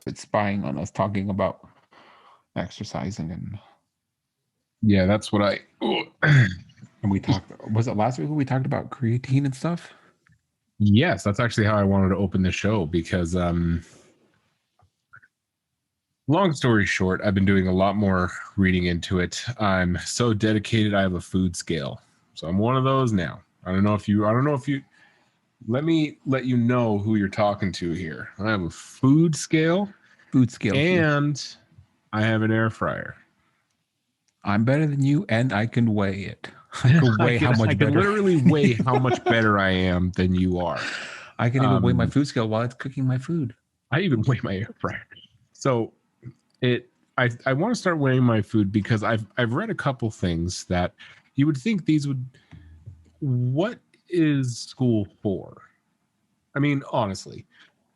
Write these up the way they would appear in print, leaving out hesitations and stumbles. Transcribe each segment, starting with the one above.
it's spying on us, talking about exercising, and Yeah, that's what I. and we talked. Was it last week when we talked about creatine and stuff? Yes, that's actually how I wanted to open the show because, long story short, I've been doing a lot more reading into it. I'm so dedicated. I have a food scale, so I'm one of those now. I don't know if you. Let me let you know who you're talking to here. I have a food scale Food scale here. and I have an air fryer. I'm better than you, and I can weigh it. I can weigh how much I can better. literally weigh how much better I am than you are. I can even weigh my food scale while it's cooking my food. I even weigh my air fryer. So I want to start weighing my food because I've read a couple things that you would think these would. What is school for? I mean, honestly,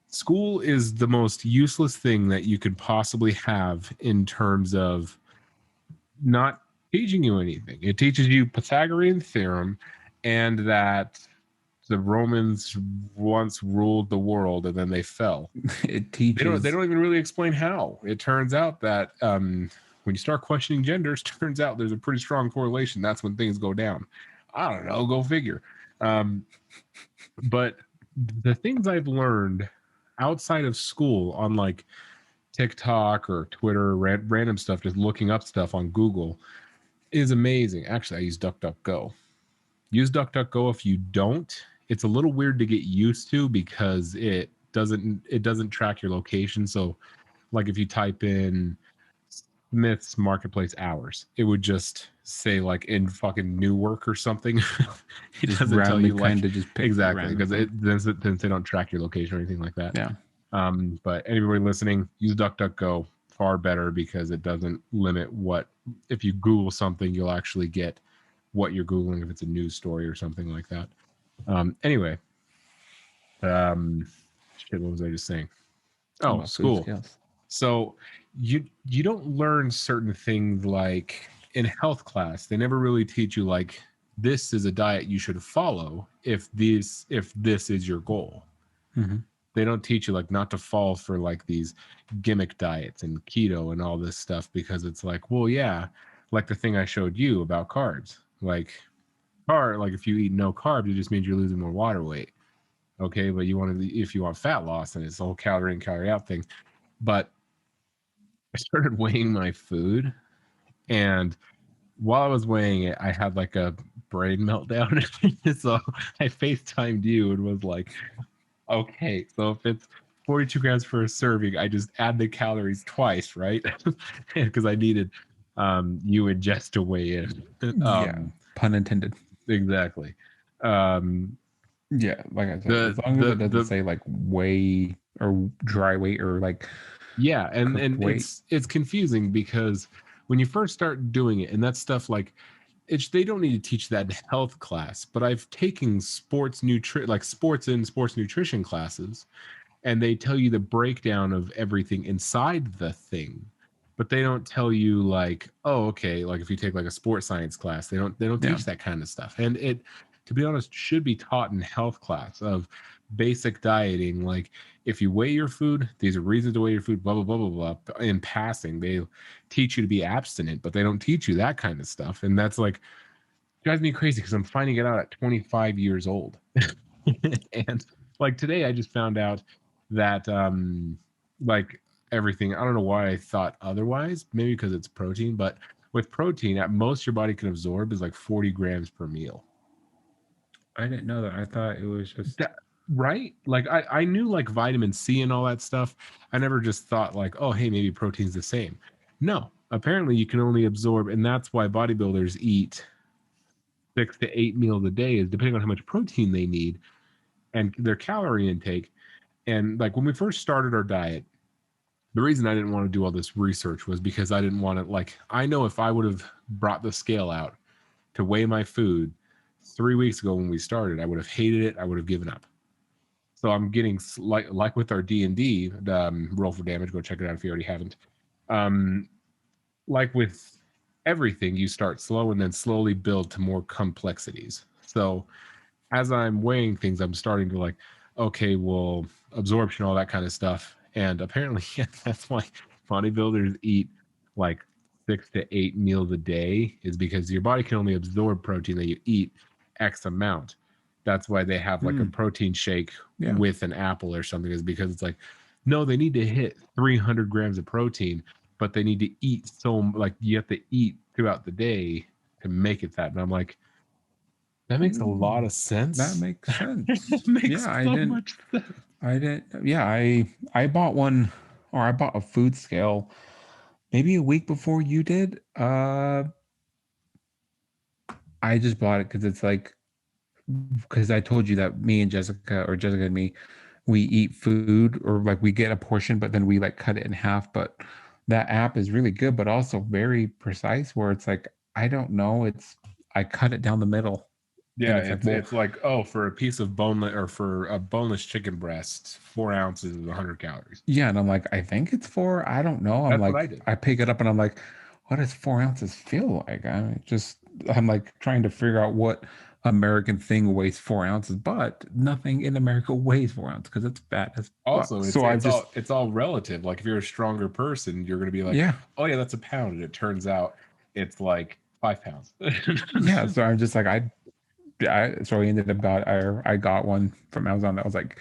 school is the most useless thing that you could possibly have in terms of not teaching you anything. It teaches you Pythagorean theorem and that the Romans once ruled the world and then they fell. It teaches. They don't even really explain how. It turns out that when you start questioning genders, turns out there's a pretty strong correlation. That's when things go down. I don't know, go figure. But the things I've learned outside of school on like TikTok or Twitter, random stuff, just looking up stuff on Google is amazing. Actually, I use DuckDuckGo. Use DuckDuckGo if you don't. It's a little weird to get used to because it doesn't track your location. So like if you type in Smith's Marketplace hours, it would just say like in fucking Newark or something. It just doesn't tell you like kind of just pick exactly because then they don't track your location or anything like that. Yeah. But anybody listening, use DuckDuckGo, far better because it doesn't limit what if you Google something, you'll actually get what you're Googling if it's a news story or something like that. Anyway, shit, what was I just saying? Oh, About food school. scales. So you don't learn certain things like in health class. They never really teach you like this is a diet you should follow if this is your goal. Mm-hmm. They don't teach you like not to fall for like these gimmick diets and keto and all this stuff because it's like, well, yeah, like the thing I showed you about carbs. Like like if you eat no carbs, it just means you're losing more water weight. Okay, but if you want fat loss, and it's the whole calorie in, calorie out thing. But I started weighing my food, and while I was weighing it, I had like a brain meltdown. So I FaceTimed you and was like, okay, so if it's 42 grams for a serving, I just add the calories twice, right? Because I needed you and Jess to weigh in. Yeah. Pun intended. Exactly. Yeah, like I said, as long as it doesn't say like whey or dry weight or like yeah, and weight. it's confusing because when you first start doing it, and that stuff like they don't need to teach that in health class, but I've taken sports and sports nutrition classes, and they tell you the breakdown of everything inside the thing, but they don't tell you like, oh, okay, like if you take like a sports science class, they don't teach that kind of stuff, and it, to be honest, should be taught in health class of basic dieting. Like if you weigh your food, these are reasons to weigh your food, blah blah blah blah blah. In passing, they teach you to be abstinent, but they don't teach you that kind of stuff, and that's like drives me crazy because I'm finding it out at 25 years old. And like today I just found out that like everything, I don't know why I thought otherwise, maybe because it's protein, but with protein at most your body can absorb is like 40 grams per meal. I didn't know that. I thought it was just That, right, like I knew like vitamin C and all that stuff. I never just thought like, oh hey, maybe protein's the same. No, apparently you can only absorb, and that's why bodybuilders eat 6 to 8 meals a day, is depending on how much protein they need and their calorie intake. And like when we first started our diet, the reason I didn't want to do all this research was because I didn't want to, like, I know if I would have brought the scale out to weigh my food 3 weeks ago when we started, I would have hated it. I would have given up. So I'm getting like with our D&D, Roll for Damage, go check it out if you already haven't. Like with everything, you start slow and then slowly build to more complexities. So as I'm weighing things, I'm starting to like, okay, well, absorption, all that kind of stuff. And apparently, that's why bodybuilders eat like 6 to 8 meals a day, is because your body can only absorb protein that you eat X amount. That's why they have like a protein shake with an apple or something, is because it's like, no, they need to hit 300 grams of protein, but they need to eat like you have to eat throughout the day to make it that. And I'm like, that makes a lot of sense. That makes sense. It makes so much sense. I didn't. Yeah, I bought one, or I bought a food scale maybe a week before you did. I just bought it because it's like, because I told you that me and Jessica, or Jessica and me, we eat food, or like we get a portion, but then we like cut it in half. But that app is really good, but also very precise, where it's like, I don't know, I cut it down the middle. Yeah, it's like, oh, for a piece of boneless, or for a boneless chicken breast, 4 ounces is 100 calories. Yeah, and I'm like, I think it's 4. I don't know. I'm That's what I like, did. I pick it up and I'm like, what does 4 ounces feel like? I'm like trying to figure out what American thing weighs 4 ounces, but nothing in America weighs 4 ounces because it's fat as fuck. Also, So it's all relative. Like if you're a stronger person, you're gonna be like, yeah, oh yeah, that's a pound, and it turns out it's like 5 pounds. yeah. So I'm just like, so I ended up I got one from Amazon that was like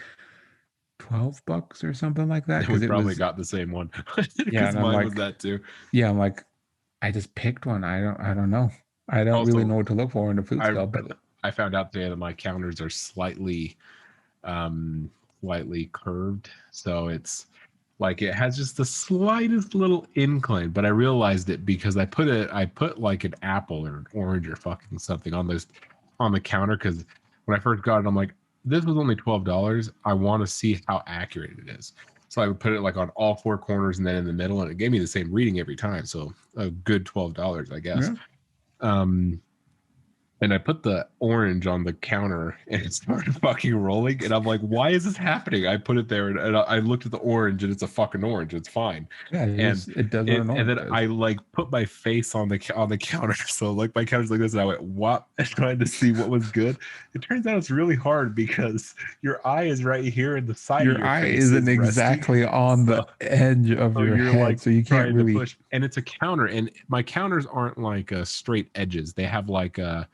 $12 or something like that, We because probably got the same one. Yeah, Because and I'm mine like, was that too. yeah, I'm like, I just picked one. I don't know. I don't really Also, know what to look for in a food scale, but I found out today that my counters are slightly curved, so it's like it has just the slightest little incline. But I realized it because I put like an apple or an orange or fucking something on the counter, because when I first got it, I'm like, this was only $12. I want to see how accurate it is. So I would put it like on all 4 corners and then in the middle, and it gave me the same reading every time. So a good $12, I guess. yeah. And I put the orange on the counter and it started fucking rolling. And I'm like, why is this happening? I put it there and I looked at the orange and it's a fucking orange. It's fine. Yeah, it does what an and then orange I does. like put my face on the counter. So like my counter's like this, and I went what, trying to see what was good. It turns out it's really hard because your eye is right here and the side of Your your eye face isn't is resting. exactly on the edge of So your you're head, like so you can't trying to really push, and it's a counter, and my counters aren't like straight edges. They have like a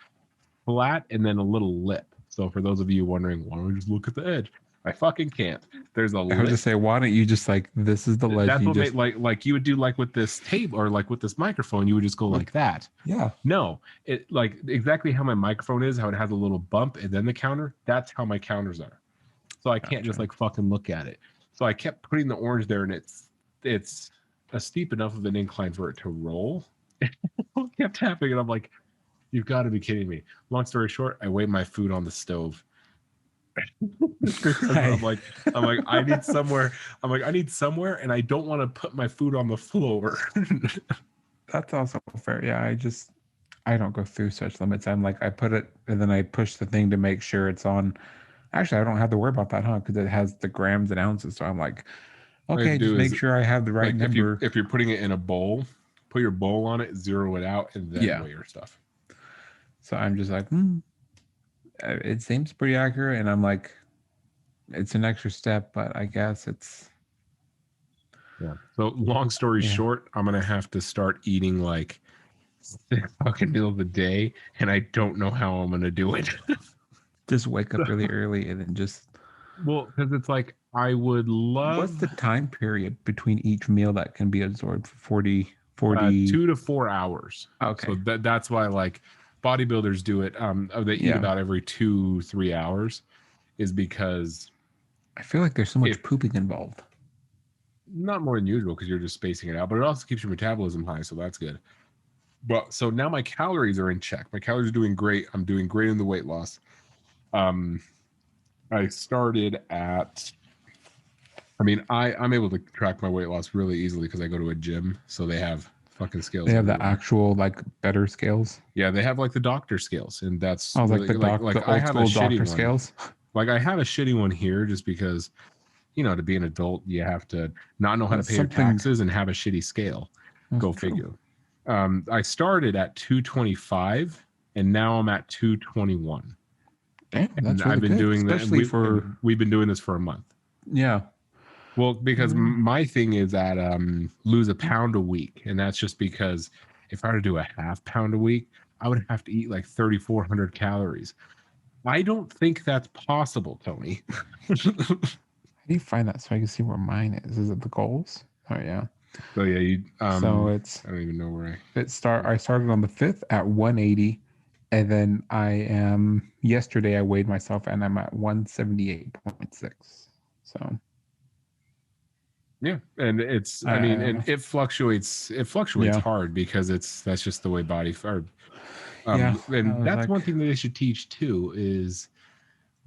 flat and then a little lip. So for those of you wondering, why don't we just look at the edge? I fucking can't. There's a I would lip. just say, why don't you just like, this is the ledge? That's you what just made like you would do like with this table or like with this microphone. You would just go like that. Yeah. No, it like exactly how my microphone is, how it has a little bump and then the counter. That's how my counters are. So I can't just like fucking look at it. So I kept putting the orange there, and it's a steep enough of an incline for it to roll. It kept happening, and I'm like, you've got to be kidding me. Long story short, I weighed my food on the stove. I'm like, I need somewhere. I'm like, I need somewhere, and I don't want to put my food on the floor. That's also fair. Yeah, I don't go through such limits. I'm like, I put it and then I push the thing to make sure it's on. Actually, I don't have to worry about that, huh? Because it has the grams and ounces. So I'm like, okay, just make sure I have the right like number. if you're putting it in a bowl, put your bowl on it, zero it out, and then weigh your stuff. So I'm just like, it seems pretty accurate, and I'm like, it's an extra step, but I guess it's. Yeah. So long story short, I'm gonna have to start eating like 6 fucking meals a day, and I don't know how I'm gonna do it. Just wake up really early and then just. Well, because it's like I would love. What's the time period between each meal that can be absorbed? 40 2 to 4 hours. Okay. So that's why like bodybuilders do it. They eat about every 2-3 hours, is because I feel like there's so much pooping involved. Not more than usual, because you're just spacing it out, but it also keeps your metabolism high, so that's good. But so now my calories are in check. My calories are doing great. I'm doing great in the weight loss. I started at. I mean, I'm able to track my weight loss really easily because I go to a gym, so they have fucking scales. They have the actual like better scales. Yeah, they have like the doctor scales, and that's really, like the old school doctor scales. Like I have a shitty one here just because, to be an adult, you have to not know how to pay your taxes and have a shitty scale. Go figure. I started at 225, and now I'm at 221. Damn, that's and really I've been good, doing especially that. We've been doing this for a month. Yeah. Well, because Mm. my thing is that lose a pound a week, and that's just because if I were to do a half pound a week, I would have to eat like 3,400 calories. I don't think that's possible, Tony. How do you find that so I can see where mine is? Is it the goals? Oh yeah. So yeah, you So it's I don't even know where I started on the 5th at 180, and then I am yesterday I weighed myself and I'm at 178.6. So yeah, and it's I mean, uh and it fluctuates yeah. hard because that's just the way or Yeah. I and was that's like, one thing that they should teach too is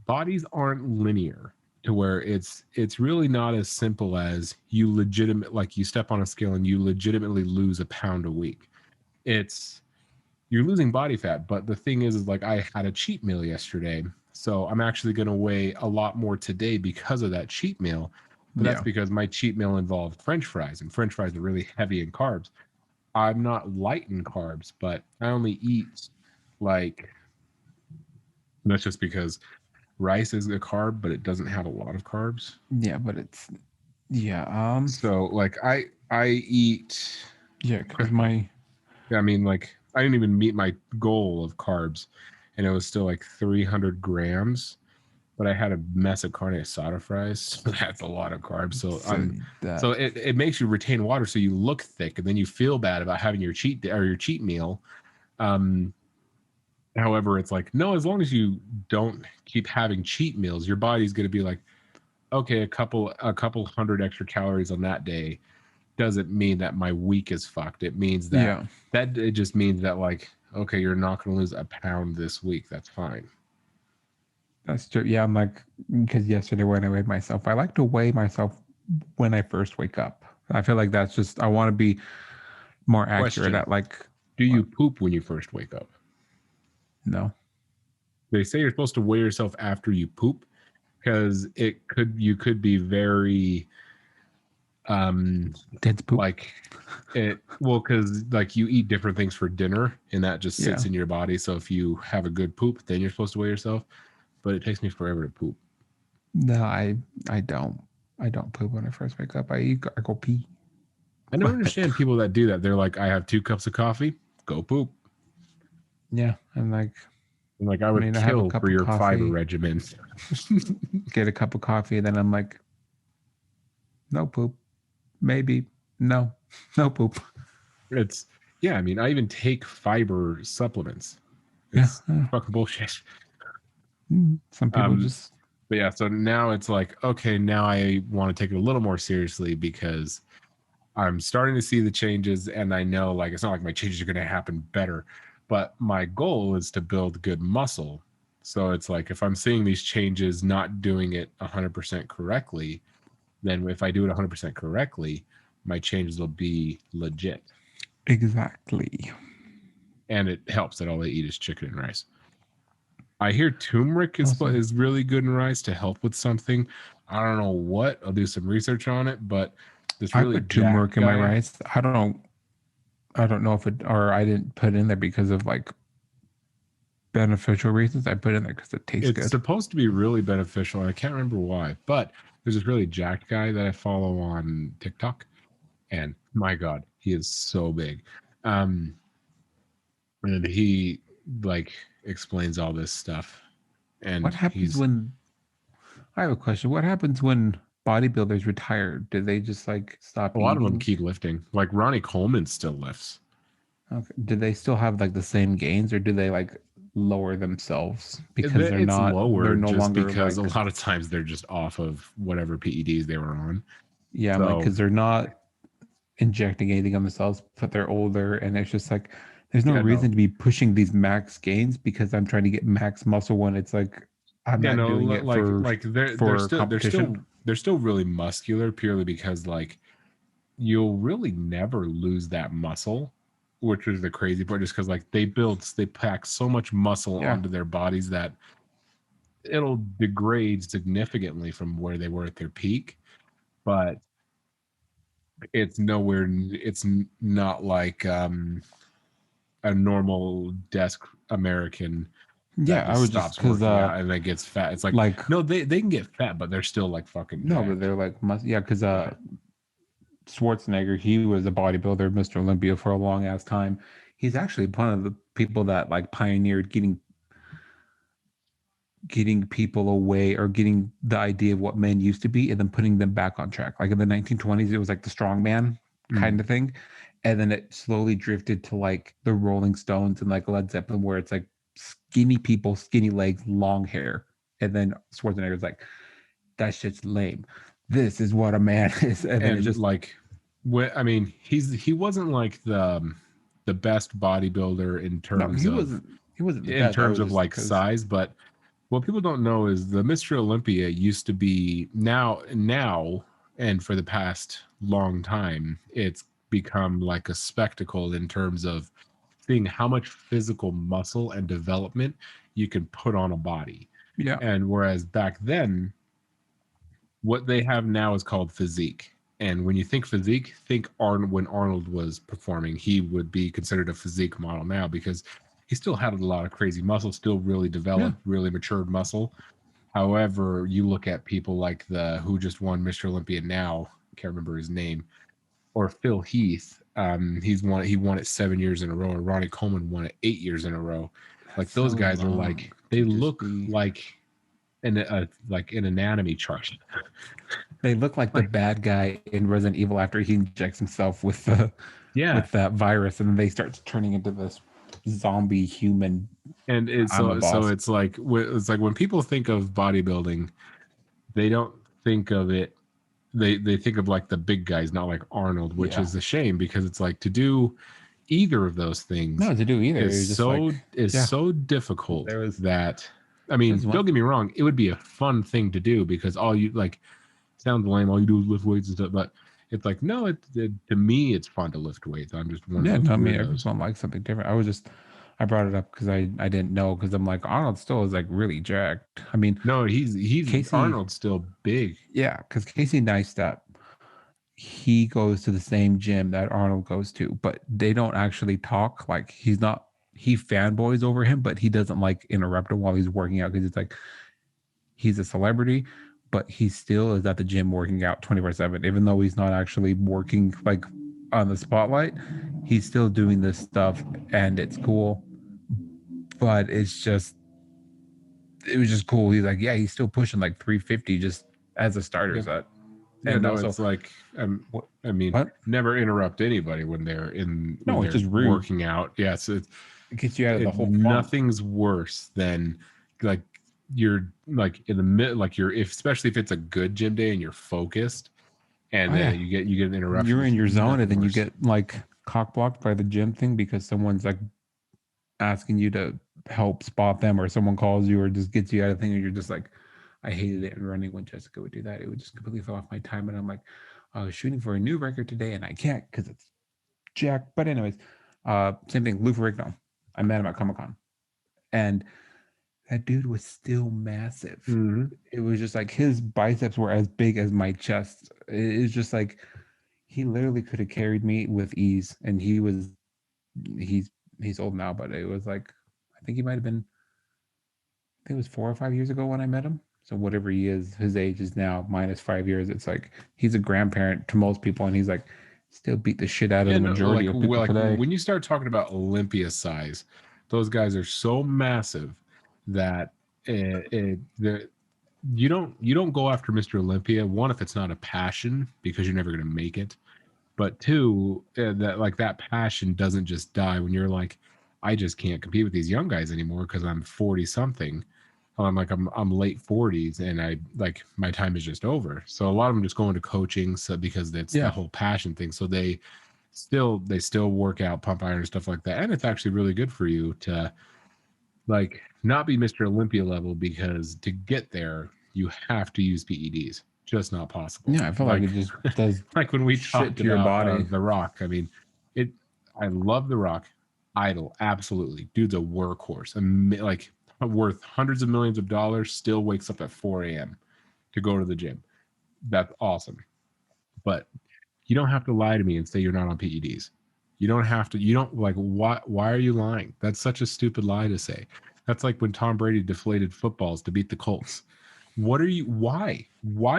bodies aren't linear to where it's really not as simple as you legitimate like you step on a scale and you legitimately lose a pound a week. It's you're losing body fat, but the thing is like I had a cheat meal yesterday, so I'm actually going to weigh a lot more today because of that cheat meal. But that's yeah. because my cheat meal involved french fries, and french fries are really heavy in carbs. I'm not light in carbs, but I only eat like, and that's just because rice is a carb, but it doesn't have a lot of carbs. Yeah, but it's yeah, So like I eat, yeah, because my I mean like I didn't even meet my goal of carbs, and it was still like 300 grams. But I had a mess of carne asada fries, so that's a lot of carbs. So so so that it makes you retain water, so you look thick, and then you feel bad about having your cheat day or your cheat meal. Um, However, it's like no, as long as you don't keep having cheat meals, your body's going to be like, okay, a couple hundred extra calories on that day doesn't mean that my week is fucked. It means that yeah, it just means that like, okay, you're not going to lose a pound this week. That's fine. that's true. Yeah, I'm like because yesterday when I weighed myself, I like to weigh myself when I first wake up. I feel like that's just I want to be more accurate Question: at like do you what? poop when you first wake up? No. They say you're supposed to weigh yourself after you poop because you could be very um Dense poop. like it well because like you eat different things for dinner and that just sits Yeah. in your body. So if you have a good poop, then you're supposed to weigh yourself. But it takes me forever to poop. No, I don't. I don't poop when I first wake up. I go pee. I don't But understand people that do that. They're like, I have 2 cups of coffee, go poop. yeah, I'm like I'm like, I I would mean I have a kill for cup of your fiber coffee, regimen. get a cup of coffee, and then I'm like, no poop. Maybe. No. No poop. It's yeah, I mean, I even take fiber supplements. Yeah. It's fucking bullshit. Some people Um, just but yeah, so now it's like, okay, now I want to take it a little more seriously because I'm starting to see the changes, and I know like it's not like my changes are going to happen better, but my goal is to build good muscle. So it's like if I'm seeing these changes, not doing it 100% correctly, then if I do it 100% correctly, my changes will be legit. exactly. And it helps that all they eat is chicken and rice. I hear turmeric Also, is really good in rice to help with something. I don't know what. I'll do some research on it, but this I really put jacked turmeric in my guy. rice. I don't know if it or I didn't put it in there because of like beneficial reasons. I put it in there because it tastes It's good. supposed to be really beneficial, and I can't remember why. But there's this really jacked guy that I follow on TikTok, and my God, he is so big. Um, and he like explains all this stuff, What and happens he's when I have a question. What happens when bodybuilders retire? Do they just like a stop lot of them eating? keep lifting. Like Ronnie Coleman still lifts. Okay. Do they still have like the same gains or do they like lower themselves because It's they're lower no just longer because a like lot of times they're just off of whatever PEDs they were on. yeah, I'm like So because they're not injecting anything on themselves, but they're older and it's just like there's no yeah, no, reason to be pushing these max gains because I'm trying to get max muscle when it's like I'm yeah, not no, doing it like they're for still competition. they're still really muscular purely because like you'll really never lose that muscle, which is the crazy part, just because like they pack so much muscle Yeah, onto their bodies that it'll degrade significantly from where they were at their peak, but it's not like a normal desk American Yeah, that I just was just stops because working out and then gets fat. It's like, like no, they can get fat, but they're still like fucking no, but jacked. they're like yeah, because Yeah. Schwarzenegger, he was a bodybuilder, Mr. Olympia for a long ass time. He's actually one of the people that like pioneered getting people away or getting the idea of what men used to be and then putting them back on track. Like in the 1920s, it was like the strongman kind Mm. of thing. And then it slowly drifted to like the Rolling Stones and like Led Zeppelin, where it's like skinny people, skinny legs, long hair. And then Schwarzenegger's like, that shit's lame. This is what a man is. And then it's And just, like, I mean, he wasn't like the best bodybuilder no, he wasn't the in best. I terms was of just like because, size, but what people don't know is the Mr. Olympia used to be now and for the past long time, it's become like a spectacle in terms of seeing how much physical muscle and development you can put on a body. yeah, And whereas back then, what they have now is called physique. And when you think physique, think Arnold. When Arnold was performing, he would be considered a physique model now because he still had a lot of crazy muscle, still really yeah, developed, really matured muscle. However, you look at people like the who just won Mr. Olympia now, can't remember his name, or Phil Heath. He won it 7 years in a row, or Ronnie Coleman won it 8 years in a row. that's Like those so guys are long like to they just look be. like an anatomy chart. They look like the Like bad guy in Resident Evil after he injects himself with the yeah, with that virus, and then they start turning into this zombie human. and I'm a so boss. it's like when people think of bodybuilding, they don't think of it. They think of like the big guys, not like Arnold, which Yeah, is a shame because it's like to do either of those things no, to do either. It's just like, is yeah, so difficult there was that I mean, there's one. don't get me wrong, it would be a fun thing to do because all you like sounds lame, all you do is lift weights and stuff, but it's like no, to me it's fun to lift weights. I'm just one of Yeah, those no, I mean weirdos. everyone likes something different. I brought it up because I didn't know because I'm like Arnold still is like really jacked. I mean No, he's Casey, Arnold's still big. yeah, because Casey Neistat, he goes to the same gym that Arnold goes to, but they don't actually talk. Like he fanboys over him, but he doesn't like interrupt him while he's working out because it's like he's a celebrity, but he still is at the gym working out 24/7, even though he's not actually working like on the spotlight. He's still doing this stuff and it's cool, but it was just cool. He's like, yeah, he's still pushing like 350 just as a starter Yeah. set. Yeah, And no, also, it's like what? I mean, What? never interrupt anybody when No, it's they're just rude. working out. Yes, It gets you out of the whole funk. nothing's worse than like you're like in the mid like you're if especially if it's a good gym day and you're focused and Oh yeah, then you get an interruption. you're There's in your zone, and nothing then you worse. get like cock blocked by the gym thing because someone's like asking you to help spot them, or someone calls you, or just gets you out of the thing, and you're just like, I hated it in running when Jessica would do that. It would just completely throw off my time, and I'm like, I was shooting for a new record today, and I can't because it's Jack. But anyways, same thing. Lou Ferrigno. I met him at Comic Con, and that dude was still massive. Hmm. It was just like his biceps were as big as my chest. It's just like he literally could have carried me with ease, and he's he's old now, but it was like I think he might have been I think it was 4 or 5 years ago when I met him. So whatever he is, his age is now minus 5 years. It's like he's a grandparent to most people, and he's like still beat the shit out of Yeah, the no, majority of people like today. when you start talking about Olympia size, those guys are so massive that they're you don't go after Mr. Olympia. One, if it's not a passion, because you're never going to make it. But two, that like that passion doesn't just die when you're like, I just can't compete with these young guys anymore because I'm 40 something. I'm late 40s and I like my time is just over. So a lot of them just go into coaching so because that's the Yeah, whole passion thing. So they still work out, pump iron and stuff like that. And it's actually really good for you to like not be Mr. Olympia level because to get there, you have to use PEDs. Just not possible. yeah. I feel like it just does Like when we shit talked to your about body. The Rock, I mean, it. I love The Rock, idol, absolutely. Dude's a workhorse, like worth hundreds of millions of dollars. Still wakes up at 4 a.m. to go to the gym. That's awesome. But you don't have to lie to me and say you're not on PEDs. You don't have to. You don't like. Why? Why are you lying? That's such a stupid lie to say. That's like when Tom Brady deflated footballs to beat the Colts. Why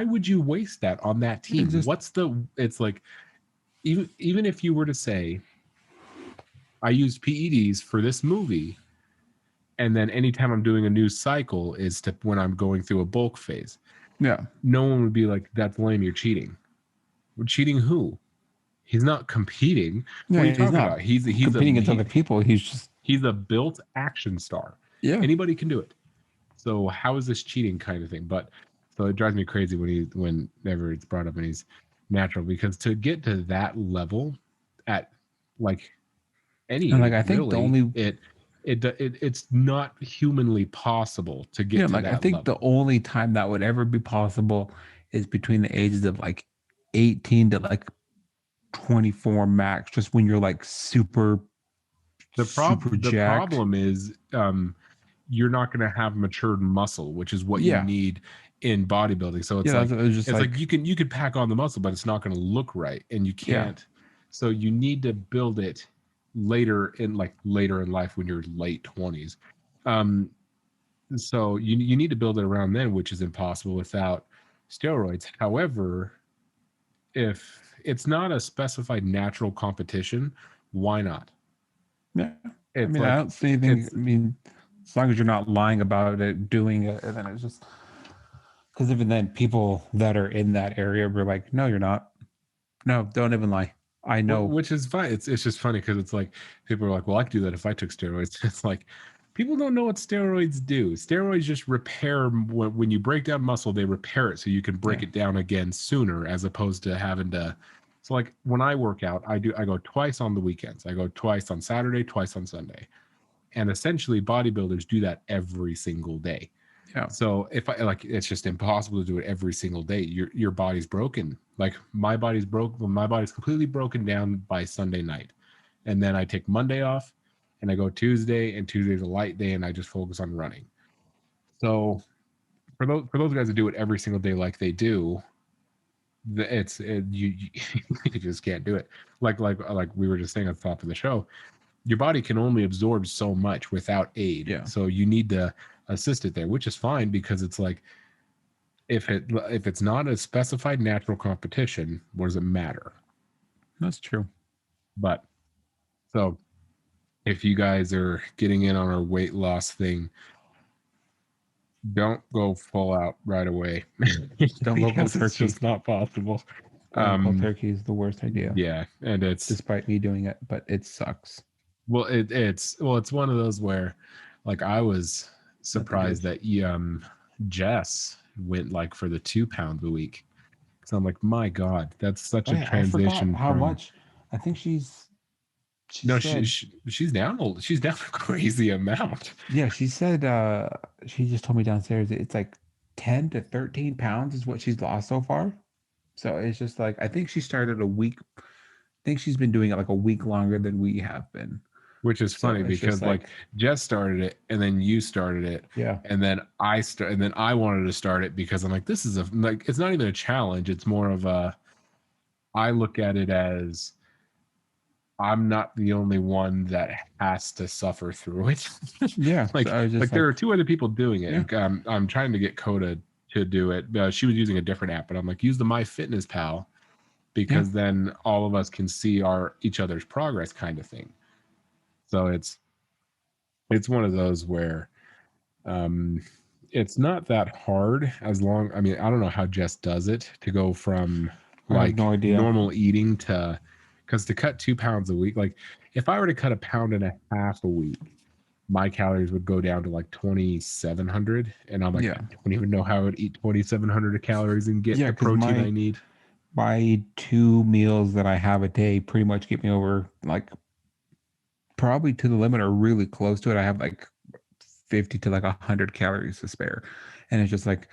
would you waste that on that It's team? just It's like, even if you were to say, I used PEDs for this movie, and then anytime I'm doing a news cycle is to when I'm going through a bulk phase, yeah. no one would be like, that's lame, you're cheating. Well, cheating who? He's not competing. What are you Yeah, he's talking not about? He's competing against other people. He's just he's a built action star. yeah. Anybody can do it. So how is this cheating kind of thing? But so it drives me crazy whenever it's brought up and he's natural, because to get to that level at like And any like age, I think the really, only it's not humanly possible to get yeah, to like I that think the level. only time that would ever be possible is between the ages of like 18 to like 24 max, just when you're like super The jacked. problem is, you're not going to have matured muscle, which is what you Yeah. need in bodybuilding. So Yeah, it was just it's like like you could pack on the muscle, but it's not going to look right, and you yeah. can't. So you need to build it later in life when you're late 20s. Um, so you need to build it around then, which is impossible without steroids. However, if it's not a specified natural competition, why not? Yeah. I It's mean, I like don't see anything. it's I mean, as long as you're not lying about it, doing it, and then it's just because even then, people that are in that area were like, "No, you're not. No, don't even lie. I know." which is fine. It's just funny because it's like people are like, "Well, I could do that if I took steroids." It's like people don't know what steroids do. Steroids just repair when you break down muscle, they repair it so you can break Yeah. it down again sooner, as opposed to having to. So like when I work out, I go twice on the weekends. I go twice on Saturday, twice on Sunday, and essentially bodybuilders do that every single day. Yeah. So if I like, it's just impossible to do it every single day. Your body's broken. Like my body's broke. My body's completely broken down by Sunday night, and then I take Monday off, and I go Tuesday, and Tuesday's a light day, and I just focus on running. So for those guys that do it every single day like they do, you just can't do it. Like we were just saying at the top of the show, your body can only absorb so much without aid. Yeah. So you need to assist it there, which is fine, because it's like, if it's not a specified natural competition, what does it matter? That's true. But so if you guys are getting in on our weight loss thing, don't go full out right away Don't go cold because it's turkey. just not possible. Going cold Um, turkey is the worst idea, yeah, and it's despite me doing it, but it sucks. it's one of those where, like, I was Nothing good. surprised that Jess went like for the 2 pounds a week. So I'm like, my God, that's such Oh a yeah, I forgot transition how from. much. I think she No, said she's down a crazy amount. yeah, she said she just told me downstairs it's like 10 to 13 pounds is what she's lost so far. So it's just like I think she started a week. I think she's been doing it like a week longer than we have been. Which is So funny it's just because like like Jess started it, and then you started it, yeah, and then I wanted to start it because I'm like, this is like, it's not even a challenge. It's more of a, I look at it as, I'm not the only one that has to suffer through it. yeah. So I was Like just there are like two other people doing it. yeah, And, I'm trying to get Coda to do it. She was using a different app, but I'm like, use the MyFitnessPal, yeah. because then all of us can see each other's progress, kind of thing. So it's one of those where, um it's not that hard, as long, I mean, I don't know how Jess does it to go from I have like no idea. normal eating to, because to cut 2 pounds a week, like if I were to cut a pound and a half a week, my calories would go down to like 2,700, and I'm like, I Yeah, don't even know how I would eat 2,700 calories and get yeah. the Because protein I need. my two meals that I have a day pretty much get me over like probably to the limit or really close to it. I have like 50 to like 100 calories to spare, and it's just like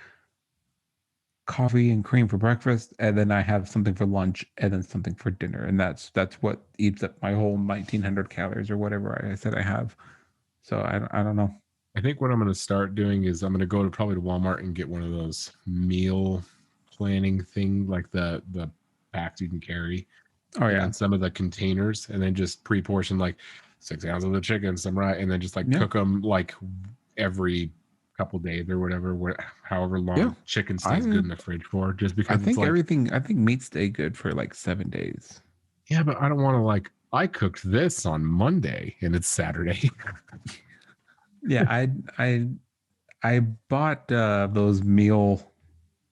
coffee and cream for breakfast, and then I have something for lunch, and then something for dinner, and that's what eats up my whole 1,900 calories or whatever I said I have. So I don't know. I think what I'm going to start doing is I'm going to go to probably to Walmart and get one of those meal planning thing, like the packs you can carry, Oh and yeah, then some of the containers, and then just pre-portion like 6 ounces of the chicken, some right, and then just like yeah, cook them like every couple days or whatever, however Yeah. long chicken stays good I in the fridge for, just I because it's think like, everything. I think meat stay good for like 7 days. yeah, but I don't want to like. I cooked this on Monday and it's Saturday. Yeah, I bought those meal,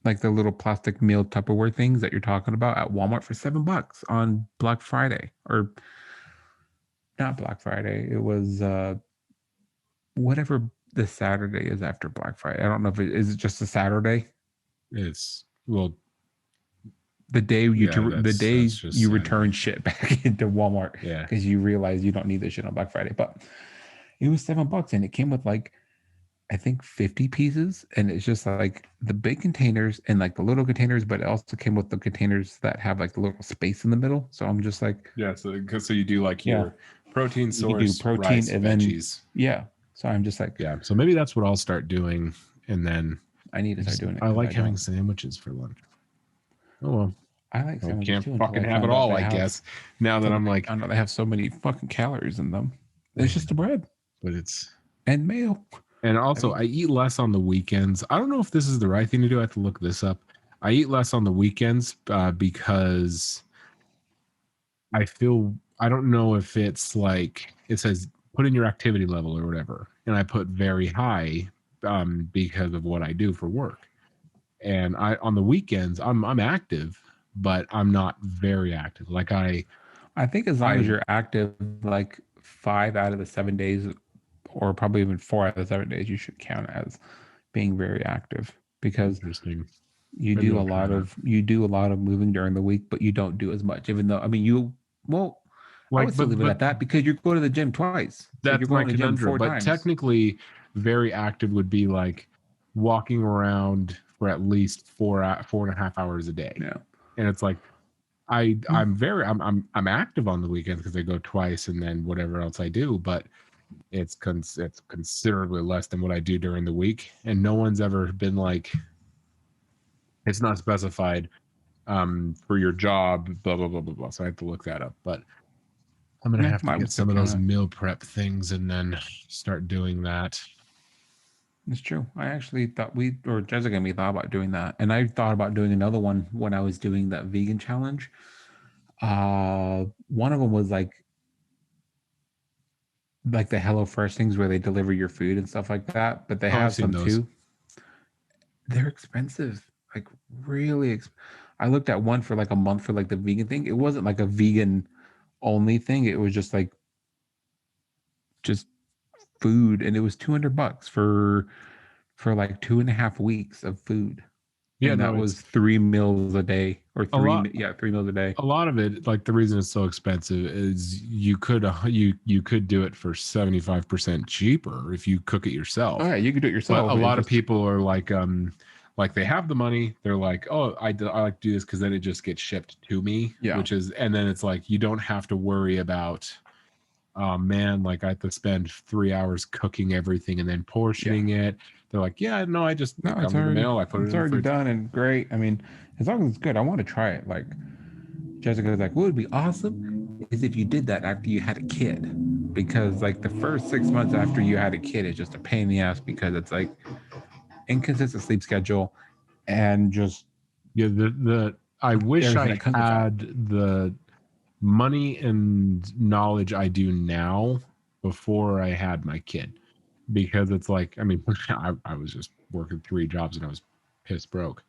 like the little plastic meal Tupperware things that you're talking about at Walmart for $7 on Black Friday, or not Black Friday. It was whatever the Saturday is after Black Friday. I don't know if it is just a Saturday. It's well, The day yeah, the that's day just you Saturday. return shit back into Walmart Yeah, because you realize you don't need this shit on Black Friday. But it was $7 and it came with like I think 50 pieces, and it's just like the big containers and like the little containers, but it also came with the containers that have like the little space in the middle. So I'm just like, yeah. So you do like yeah, your protein you could do source, protein rice, and then veggies. yeah. So I'm just like, Yeah. So maybe that's what I'll start doing, and then I need to start doing it I because like I having don't. sandwiches for lunch. Oh well, I like I sandwiches can't too until fucking I have it found out all, they I have guess. Now that I'm like, found out they have so many fucking calories in them. It's man, just the bread but it's and mayo. and I also mean, I eat less on the weekends. I don't know if this is the right thing to do. I have to look this up. I eat less on the weekends because I feel I don't know if it's like it says put in your activity level or whatever, and I put very high because of what I do for work. And I on the weekends I'm active, but I'm not very active. Like I think as long as I you're active, like 5 out of the 7 days, or probably even 4 out of the 7 days, you should count as being very active because interesting. you Maybe do I'll a try lot that. of moving during the week, but you don't do as much. Even though I mean you well, I would Like, still leave it but at that because you're going to the gym twice, so you're that's my going to the gym conundrum. four But times. technically, very active would be like walking around for at least 4.5 hours a day. Yeah, And it's like I'm active on the weekends because I go twice and then whatever else I do, but it's considerably less than what I do during the week. And no one's ever been like it's not specified for your job, blah blah blah blah blah. So I have to look that up. But I'm gonna yeah, have to I would get still some of those count it. meal prep things and then start doing that. It's true. I actually thought Jessica and me thought about doing that, and I thought about doing another one when I was doing that vegan challenge. One of them was like the Hello Fresh things where they deliver your food and stuff like that. But they Oh, I've have seen some those. too. They're expensive, like really. I looked at one for like a month for like the vegan thing. It wasn't like a vegan only thing. It was just food, and it was $200 for like 2.5 weeks of food, Yeah, and no, that it's was 3 meals a day, or a lot. 3 meals a day. A lot of it, like the reason it's so expensive is you could do it for 75% cheaper if you cook it Oh yourself. yeah, you could do it But a yourself. It lot of just people are like they have the money. They're like, oh, I like to do this because then it just gets shipped to me, yeah, and then it's like you don't have to worry about, oh man, like I have to spend 3 hours cooking everything and then yeah. portioning it. They're like, yeah, no, I just No, it comes in the mail. I put it it's in the already fridge. done and great. I mean, as long as it's good, I want to try it. Like Jessica's like, what would be awesome is if you did that after you had a kid, because like the first 6 months after you had a kid is just a pain in the ass because it's like inconsistent sleep schedule and just Yeah, the I wish everything I that comes with that. had the money and knowledge I do now before I had my kid, because it's like, I mean, I was just working 3 jobs and I was pissed broke.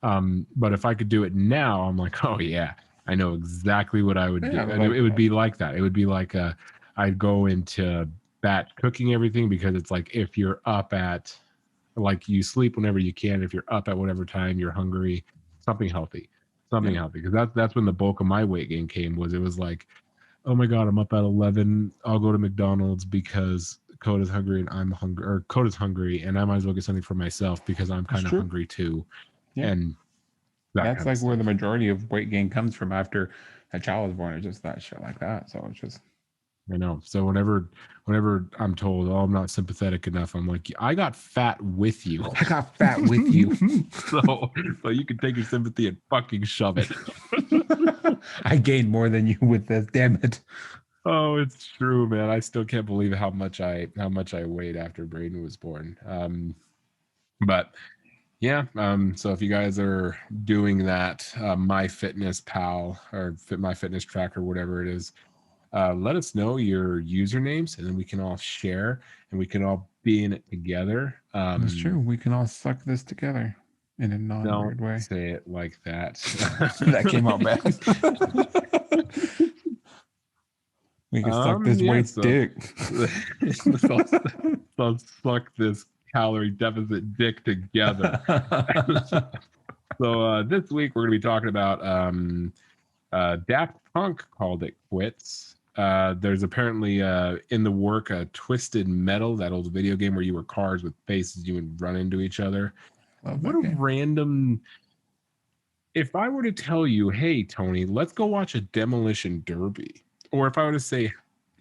But if I could do it now, I'm like, oh yeah, I know exactly what I would do. Yeah, And it would be like that. It would be like I'd go into bat cooking everything, because it's like if you're up at, like, you sleep whenever you can. If you're up at whatever time you're hungry, something healthy, yeah, something healthy. Because that's when the bulk of my weight gain came. Was it was like, oh my god, I'm up at 11. I'll go to McDonald's because Coda's hungry and I'm hungry, or Coda's hungry and I might as well get something for myself because I'm it's kind of true. hungry too, Yeah, and that that's kind of like where the stuff. majority of weight gain comes from after a child is born. It's just that shit like that. So it's just I know. So whenever I'm told, oh, I'm not sympathetic enough, I'm like, I got fat with you. I got fat with you. So you can take your sympathy and fucking shove it. I gained more than you with this. Damn it. Oh, it's true, man. I still can't believe how much I weighed after Braden was born. But yeah, so if you guys are doing that, My Fitness Pal or My Fitness Tracker, whatever it is, let us know your usernames, and then we can all share and we can all be in it together. That's true. We can all suck this together in a Don't non-weird way. say it like that. That came out bad. We can suck this Yeah, weight's so dick. let's suck this calorie deficit dick together. So this week we're going to be talking about Daft Punk called it quits. There's apparently in the work Twisted Metal, that old video game where you were cars with faces, you would run into each other. Love What that a game. random. If I were to tell you, hey, Tony, let's go watch a demolition derby, or if I were to say,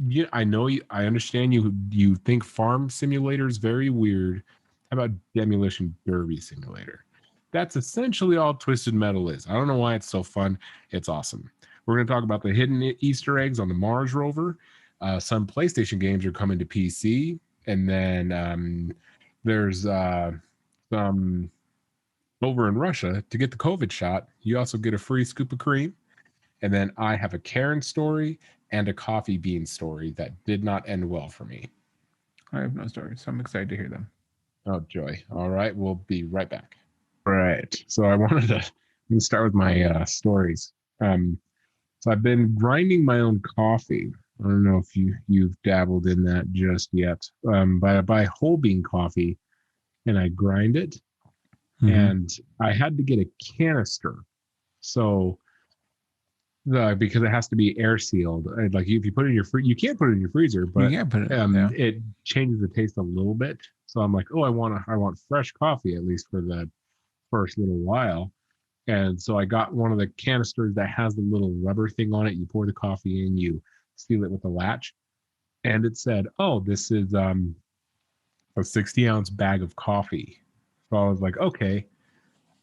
yeah, I know you, I understand you think farm simulator is very weird. How about demolition derby simulator? That's essentially all Twisted Metal is. I don't know why it's so fun. It's awesome. We're going to talk about the hidden Easter eggs on the Mars rover. Some PlayStation games are coming to PC, and then there's some over in Russia to get the COVID shot. You also get a free scoop of cream. And then I have a Karen story and a coffee bean story that did not end well for me. I have no stories, so I'm excited to hear them. Oh, joy. All right. We'll be right back. Right. So I wanted to start with my stories. So I've been grinding my own coffee. I don't know if you've dabbled in that just yet. But I buy whole bean coffee and I grind it. And I had to get a canister. So because it has to be air sealed. Like if you put it in your you can't put it in your freezer, but yeah, but yeah. it changes the taste a little bit. So I'm like, oh, I want fresh coffee at least for the first little while. And so I got one of the canisters that has the little rubber thing on it. You pour the coffee in, you seal it with a latch, and it said, "Oh, this is a 60-ounce bag of coffee." So I was like, okay,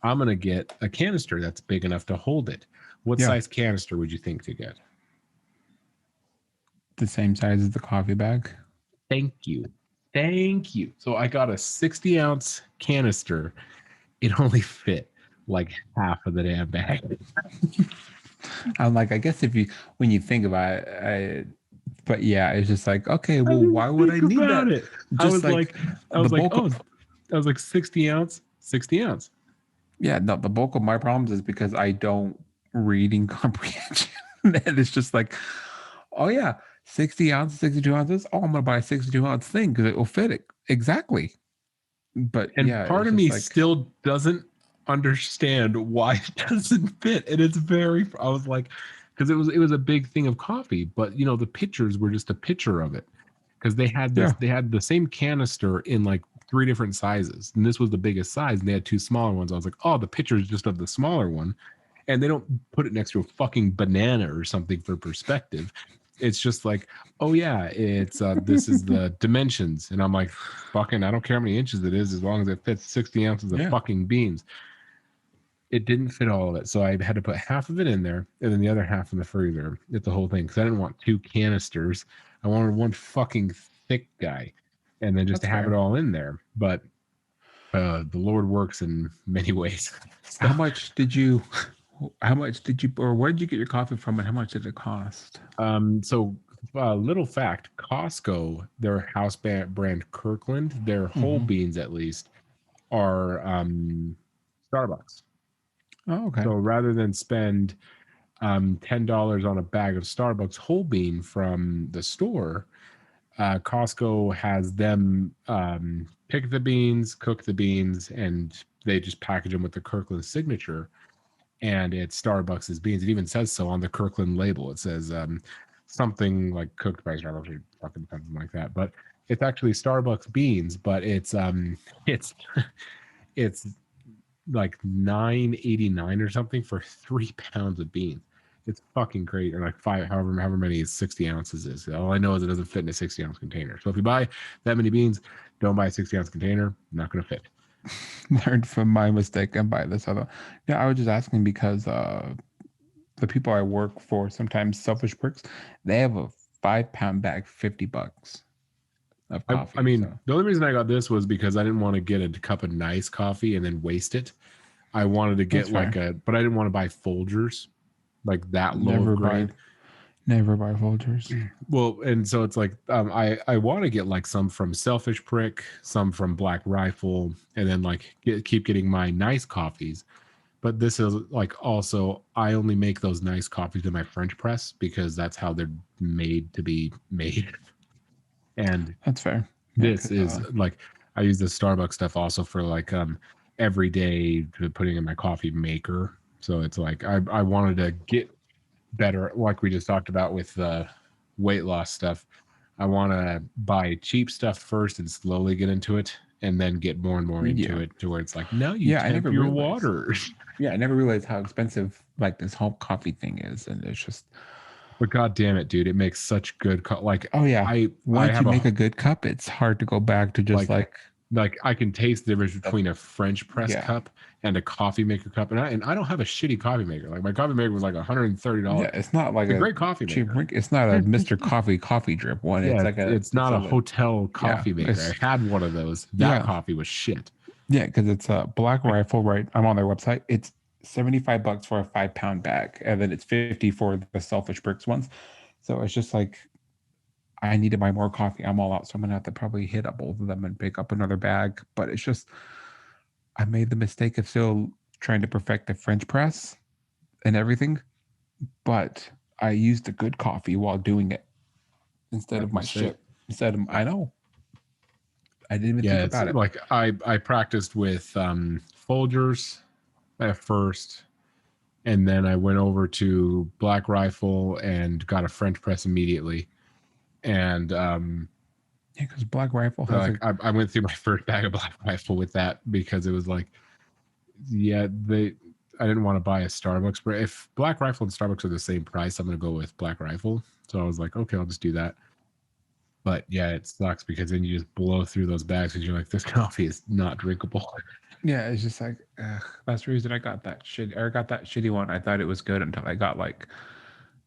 I'm gonna get a canister that's big enough to hold it. What size canister would you think to get? The same size as the coffee bag. Thank you. Thank you. So I got a 60-ounce canister. It only fit like half of the damn bag. I'm like, I guess when you think about it, but yeah, it's just like, okay, well, why would I need that? It. I was like, I was like 60 ounce. Yeah, no, the bulk of my problems is because I don't reading comprehension. And it's just like, oh yeah, 60 ounces, 62 ounces. Oh, I'm gonna buy a 62-ounce thing because it will fit it exactly. But yeah, part of me still doesn't understand why it doesn't fit. And it's I was like, because it was a big thing of coffee, but the pictures were just a picture of it. Because they had they had the same canister in like 3 different sizes, and this was the biggest size, and they had 2 smaller ones. I was like, oh, the picture is just of the smaller one, and they don't put it next to a fucking banana or something for perspective. It's just like, oh yeah, it's this is the dimensions, and I'm like, fucking, I don't care how many inches it is as long as it fits 60 ounces of fucking beans. It didn't fit all of it, so I had to put half of it in there and then the other half in the freezer. It's the whole thing because I didn't want 2 canisters. I wanted one fucking thick guy, and then just to have it all in there. But the Lord works in many ways. So, how much did you, or where did you get your coffee from, and how much did it cost? So little fact: Costco, their house brand Kirkland, their whole beans at least are Starbucks. Oh, okay. So rather than spend $10 on a bag of Starbucks whole bean from the store, Costco has them pick the beans, cook the beans, and they just package them with the Kirkland signature. And it's Starbucks' beans. It even says so on the Kirkland label. It says something like cooked by Starbucks or fucking something like that. But it's actually Starbucks beans, but it's it's like $9.89 or something for 3 pounds of beans. It's fucking crazy. Or like 5, however many 60 ounces is. All I know is it doesn't fit in a 60-ounce container. So if you buy that many beans, don't buy a 60-ounce container. Not going to fit. Learned from my mistake and buy this other. Yeah, I was just asking because the people I work for, sometimes selfish pricks, they have a 5-pound bag, $50 of I coffee. mean, So the only reason I got this was because I didn't want to get a cup of nice coffee and then waste it. I wanted to that's get fair. but I didn't want to buy Folgers, like that low of Never buy, grade. never buy Folgers. Well, and so it's like I want to get like some from Selfish Prick, some from Black Rifle, and then like keep getting my nice coffees. But this is like also I only make those nice coffees in my French press because that's how they're made to be made. And That's fair. Yeah, this is like I use the Starbucks stuff also for like every day putting in my coffee maker. So it's like I wanted to get better, like we just talked about with the weight loss stuff. I want to buy cheap stuff first and slowly get into it, and then get more and more into yeah, it to where it's like now you yeah. I temp never your realized. water. Yeah, I never realized how expensive like this whole coffee thing is, and it's just But god damn it, dude, it makes such good like oh yeah. I Once you have make a a good cup, it's hard to go back to just like like I can taste the difference the between a French press yeah. cup and a coffee maker cup. And I don't have a shitty coffee maker. Like my coffee maker was like $130. Yeah, it's not like It's a a great coffee cheap maker. drink. It's not a Mr. Coffee drip one. It's Yeah, like a it's not a hotel yeah, coffee maker. it's I had one of those. That yeah. coffee was shit. Yeah, because it's a Black Rifle, right? I'm on their website. It's $75 for a 5-pound bag, and then it's 50 for the Selfish Bricks ones. So it's just like I need to buy more coffee. I'm all out, so I'm gonna have to probably hit up both of them and pick up another bag. But it's just I made the mistake of still trying to perfect the French press and everything, but I used the good coffee while doing it instead That's of a my mistake. shit. Instead of I know I didn't even Yeah, think it's about it. like I practiced with Folgers at first, and then I went over to Black Rifle and got a French press immediately. And Yeah, because Black Rifle has like a I went through my first bag of Black Rifle with that because it was like, yeah, I didn't want to buy a Starbucks, but if Black Rifle and Starbucks are the same price, I'm gonna go with Black Rifle. So I was like, okay, I'll just do that. But yeah, it sucks because then you just blow through those bags because you're like, this coffee is not drinkable. yeah. It's just like that's the reason I got that shit. Or got that shitty one. I thought it was good until I got like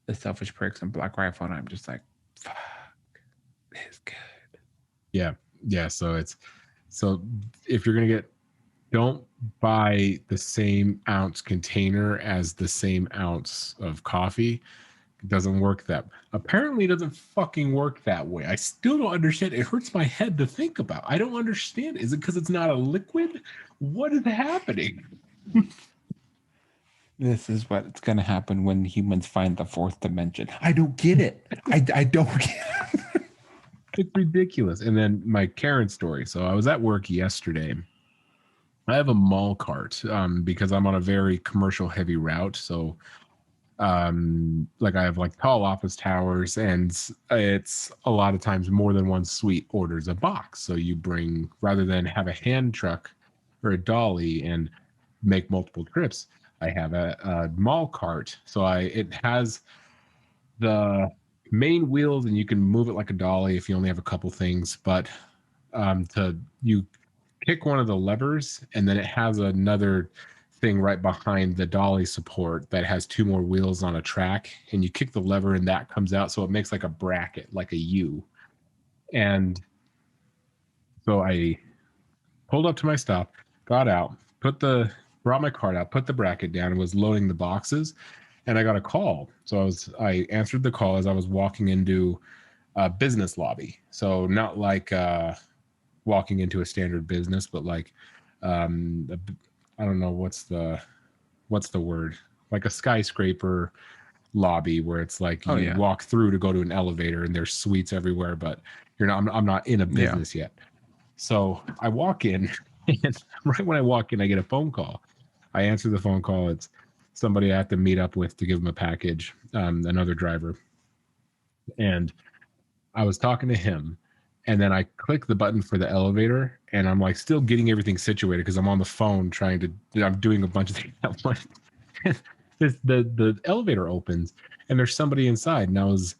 the Selfish Pricks and Black Rifle, and I'm just like, fuck, it's good. Yeah, yeah. So if you're gonna get, don't buy the same ounce container as the same ounce of coffee. It doesn't work that. Apparently, it doesn't fucking work that way. I still don't understand. It hurts my head to think about. I don't understand. Is it because it's not a liquid? What is happening? This is what's gonna happen when humans find the fourth dimension. I don't get it. I don't get it. It's ridiculous. And then my Karen story. So I was at work yesterday. I have a mall cart because I'm on a very commercial heavy route. So like I have like tall office towers, and it's a lot of times more than one suite orders a box. So you bring, rather than have a hand truck or a dolly and make multiple trips, I have a mall cart. So it has the main wheels and you can move it like a dolly if you only have a couple things, but to you pick one of the levers, and then it has another thing right behind the dolly support that has two more wheels on a track, and you kick the lever and that comes out, so it makes like a bracket, like a U. And so I pulled up to my stop, got out, brought my cart out, put the bracket down, and was loading the boxes, and I got a call. So I answered the call as I was walking into a business lobby. So not like walking into a standard business, but like um I don't know what's the word, like a skyscraper lobby where it's like Oh you yeah, walk through to go to an elevator and there's suites everywhere, but I'm not in a yeah. business yet. So I walk in, and right when I walk in I get a phone call. I answer the phone call. It's somebody I have to meet up with to give them a package, another driver. And I was talking to him, and then I click the button for the elevator, and I'm like still getting everything situated because I'm on the phone I'm doing a bunch of things at once. The elevator opens, and there's somebody inside, and I was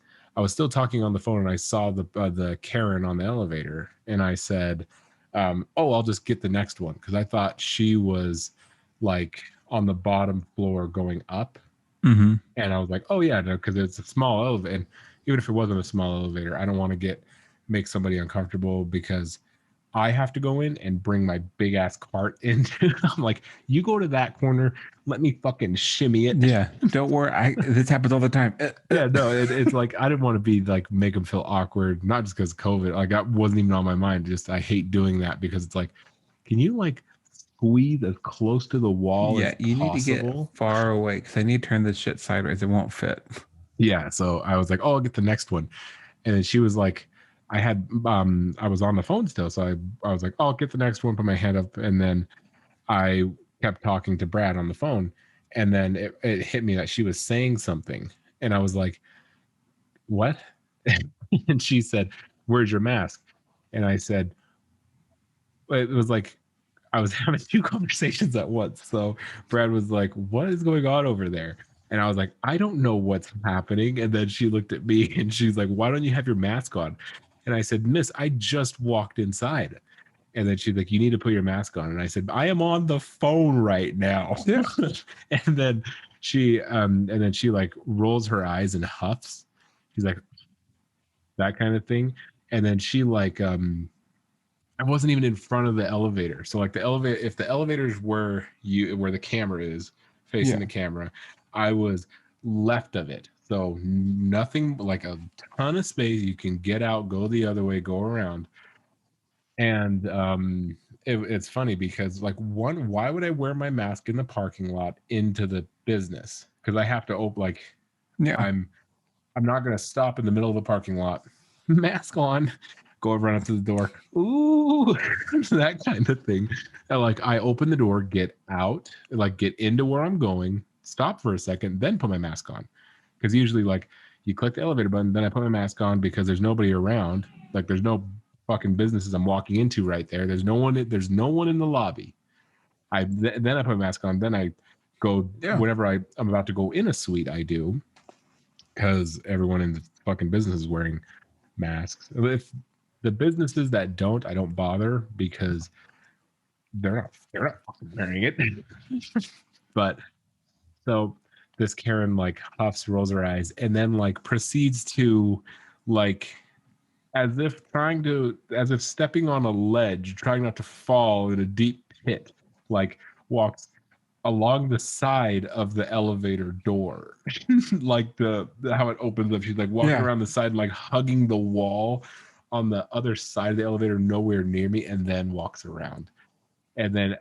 still talking on the phone, and I saw the Karen on the elevator, and I said, "Oh, I'll just get the next one," because I thought she was like on the bottom floor going up, Mm-hmm. and I was like, "Oh yeah, no," because it's a small elevator. And even if it wasn't a small elevator, I don't want to make somebody uncomfortable because I have to go in and bring my big ass cart into. I'm like, you go to that corner, let me fucking shimmy it. Yeah, don't worry. This happens all the time. Yeah, no, it's like I didn't want to be like make them feel awkward, not just because COVID. Like that wasn't even on my mind. Just I hate doing that because it's like, can you like squeeze as close to the wall Yeah, as you need to get possible? far away because I need to turn this shit sideways. It won't fit. Yeah, so I was like, oh, I'll get the next one, and then she was like, I was on the phone still, so I was like, oh, I'll get the next one, put my hand up, and then I kept talking to Brad on the phone, and then it hit me that she was saying something, and I was like, what? And she said, where's your mask? And I said, it was like I was having two conversations at once. So Brad was like, what is going on over there? And I was like, I don't know what's happening. And then she looked at me and she's like, why don't you have your mask on? And I said, Miss, I just walked inside. And then she's like, you need to put your mask on. And I said, I am on the phone right now. Yeah. And then she like rolls her eyes and huffs. She's like, that kind of thing. And then she like I wasn't even in front of the elevator. So like the elevator, if the elevators were where the camera is facing Yeah. the camera, I was left of it. So nothing, like a ton of space. You can get out, go the other way, go around. And it's funny because like why would I wear my mask in the parking lot into the business? Because I have to open like Yeah. I'm not gonna stop in the middle of the parking lot, mask on, go run up to the door. Ooh, that kind of thing. And like I open the door, get out, like get into where I'm going, stop for a second, then put my mask on. Because usually like you click the elevator button, then I put my mask on because there's nobody around. Like there's no fucking businesses I'm walking into right there. There's no one. There's no one in the lobby. Then I put my mask on. Then I go Yeah. whenever I'm about to go in a suite. I do because everyone in the fucking business is wearing masks. If the businesses that don't, I don't bother because they're not fucking wearing it. But so this Karen like huffs, rolls her eyes, and then like proceeds to like as if stepping on a ledge, trying not to fall in a deep pit, like walks along the side of the elevator door. Like how it opens up. She's like walking Yeah. around the side, like hugging the wall on the other side of the elevator, nowhere near me, and then walks around. And then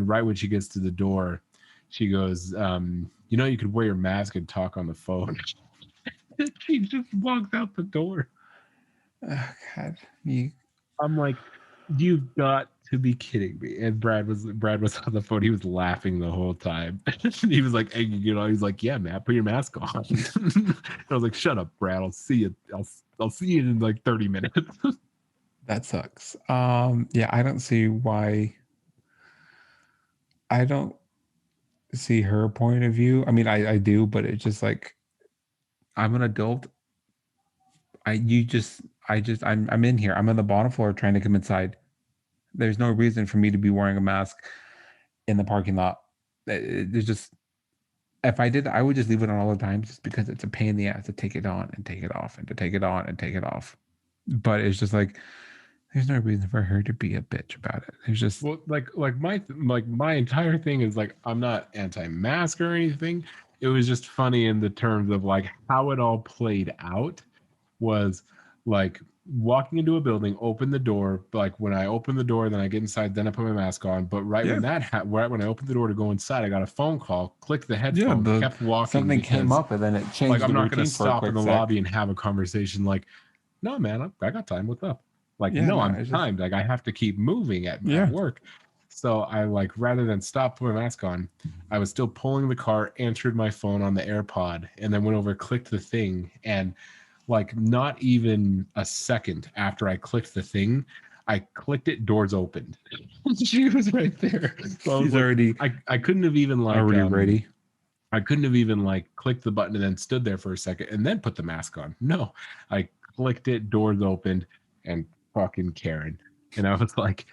right when she gets to the door, she goes, you could wear your mask and talk on the phone. She just walks out the door. Oh, God. You. I'm like, you've got to be kidding me. And Brad was on the phone. He was laughing the whole time. He was like, hey, he's like, yeah, man, put your mask on. And I was like, shut up, Brad. I'll see you. I'll see you in like 30 minutes. That sucks. Yeah, I don't see why. I don't see her point of view. I mean, I do, but it's just like I'm an adult. I'm in here. I'm on the bottom floor trying to come inside. There's no reason for me to be wearing a mask in the parking lot. There's just if I did, I would just leave it on all the time just because it's a pain in the ass to take it on and take it off and to take it on and take it off. But it's just like there's no reason for her to be a bitch about it. There's just Well, my entire thing is like I'm not anti-mask or anything. It was just funny in the terms of like how it all played out was like walking into a building, open the door. Like when I open the door, then I get inside, then I put my mask on. But yeah, right when I opened the door to go inside, I got a phone call, clicked the yeah. headphone, The kept walking something came because up and then it like changed I'm the not gonna routine for a stop in quick the sec. lobby and have a conversation like, no, man, I got time. What's up? Like, Yeah, no, no, I'm it's just timed. Like I have to keep moving at yeah, work. So I like rather than stop, put my mask on, I was still pulling the car, answered my phone on the AirPod, and then went over, clicked the thing, and like not even a second after I clicked the thing, I clicked it, doors opened. She was right there. So I was she's like, already I couldn't have even like already ready. I couldn't have even like clicked the button and then stood there for a second and then put the mask on. No, I clicked it, doors opened, and fucking Karen. And I was like,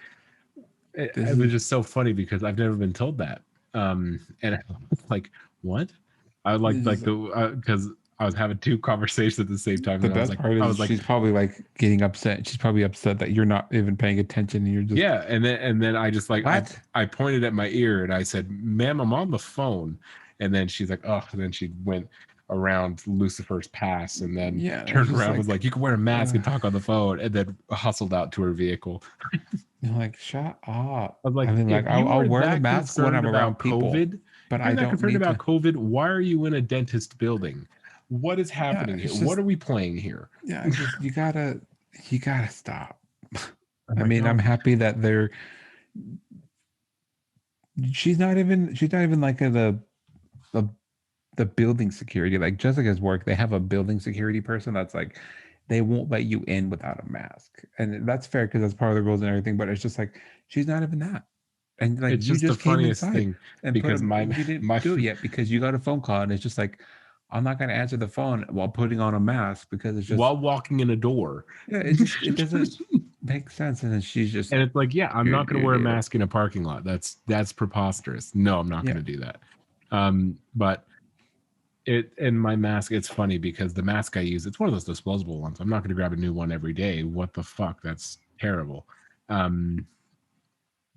This it was is just so funny because I've never been told that. And I was like, what? I this like is the because I was having two conversations at the same time, The and best part I is was like, she's probably like getting upset. She's probably upset that you're not even paying attention and you're just yeah, and then I just like what? I pointed at my ear and I said, "Ma'am, I'm on the phone," and then she's like, "Oh," and then she went around Lucifer's pass and then Yeah, it's turned just around and was like like, "You can wear a mask and talk on the phone," and then hustled out to her vehicle. you're like, shut up. I was I like, mean, like if you I'll are wear the that mask when concerned I'm around about people, COVID, but if you're I that don't concerned need about to. COVID, why are you in a dentist building? What is Yeah, happening here? it's What just are we playing here? yeah, it's just you gotta stop. I'm I like, mean, I'm no, happy that they're she's not even like the the building security. Like Jessica's work, they have a building security person that's like they won't let you in without a mask. And that's fair because that's part of the rules and everything, but it's just like she's not even that. And like it's you just the just came funniest inside thing and put because them you didn't my do it yet because you got a phone call and it's just like I'm not gonna answer the phone while putting on a mask because it's just while walking in a door. yeah, it doesn't make sense. And then she's just And like, it's like, yeah, I'm not going to wear a "Dude." mask in a parking lot. That's preposterous. No, I'm not Yeah. going to do that. But it and my mask, it's funny because the mask I use, it's one of those disposable ones. I'm not going to grab a new one every day. What the fuck? That's terrible. Um,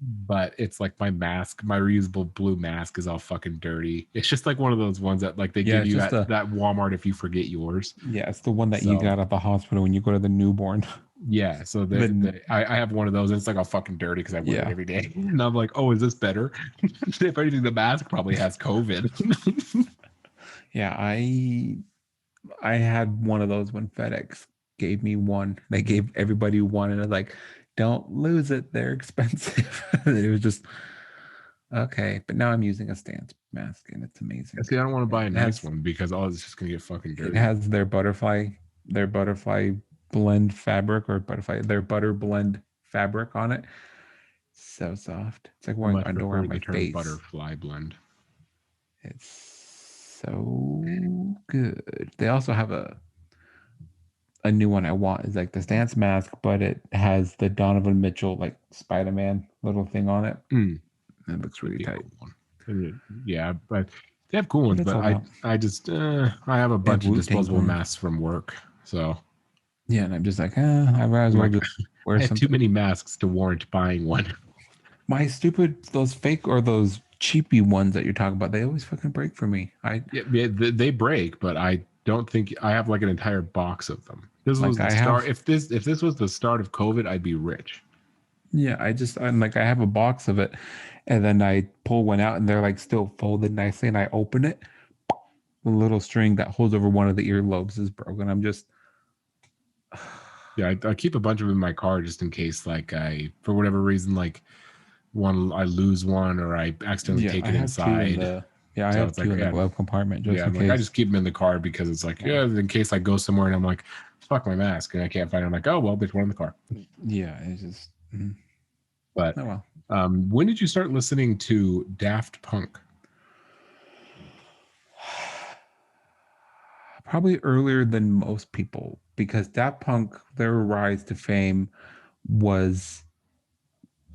but it's like my mask, my reusable blue mask is all fucking dirty. It's just like one of those ones that like they Yeah, give it's you just at the that Walmart if you forget yours. yeah, it's the one that you So got at the hospital when you go to the newborn. yeah, so Then I have one of those, and it's like all fucking dirty because I wear it yeah. every day. And I'm like, oh, is this better? If anything, the mask probably has COVID. Yeah, I had one of those when FedEx gave me one. They gave everybody one, and I was like, "Don't lose it. They're expensive." And it was just okay, but now I'm using a stance mask, and it's amazing. See, I don't want to buy a It nice has one because all it's just gonna get fucking it dirty. has their butterfly blend fabric or butterfly their butter blend fabric on it. So soft. It's like I wearing much underwear prefer on the my term face. butterfly blend. It's so good. They also have a new one I want is like the stance mask, but it has the Donovan Mitchell like Spider-Man little thing on it. Mm, It looks would really be a tight. cool one. Yeah, but they have cool But ones. it's But all out. I just I have a They have bunch of Wu-Tang disposable one. masks from work, so Yeah, and I'm just like, I might as I'm well like, just wear I have too something. many masks to warrant buying one. My stupid those fake or those cheapy ones that you're talking about, they always fucking break for me. I Yeah, they break, but I don't think I have like an entire box of them. This was like the I start. have If this was the start of COVID, I'd be rich. yeah, I'm like I have a box of it and then I pull one out and they're like still folded nicely and I open it. The little string that holds over one of the earlobes is broken. I'm just Yeah, I keep a bunch of them in my car just in case, like I for whatever reason, like one I lose one or I accidentally yeah, take it inside. I So have it's two like in the yeah, glove compartment just yeah. in I'm like I case. just keep them in the car because it's like Yeah. yeah, in case I go somewhere and I'm like fuck my mask and I can't find it. I'm like oh well, there's one in the car. Yeah, it's just But oh well. when did you start listening to Daft Punk? Probably earlier than most people because Daft Punk, their rise to fame was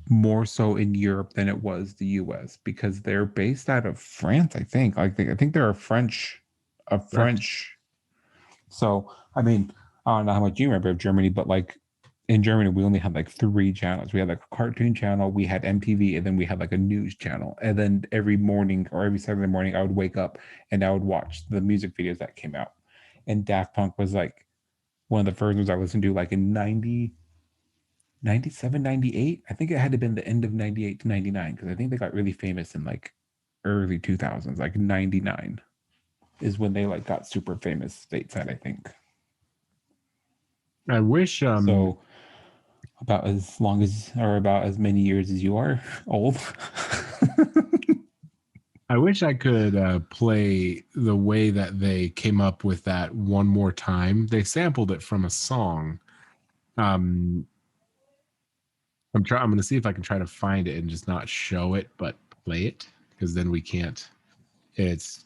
more so in Europe than it was the US because they're based out of France, I think. I think they're a Correct. French. So, I mean, I don't know how much you remember of Germany, but like in Germany, we only had like three channels. We had like a cartoon channel, we had MTV, and then we had like a news channel. And then every morning or every Saturday morning, I would wake up and I would watch the music videos that came out. And Daft Punk was like one of the first ones I listened to like in 97, 98. I think it had to been the end of 98 to 99 because I think they got really famous in like early 2000s, like 99 is when they like got super famous stateside, I think. I wish So about as long as or about as many years as you are old. I could play the way that they came up with that one more time. They sampled it from a song. Um, I'm going to see if I can try to find it and just not show it, but play it because then we can't. It's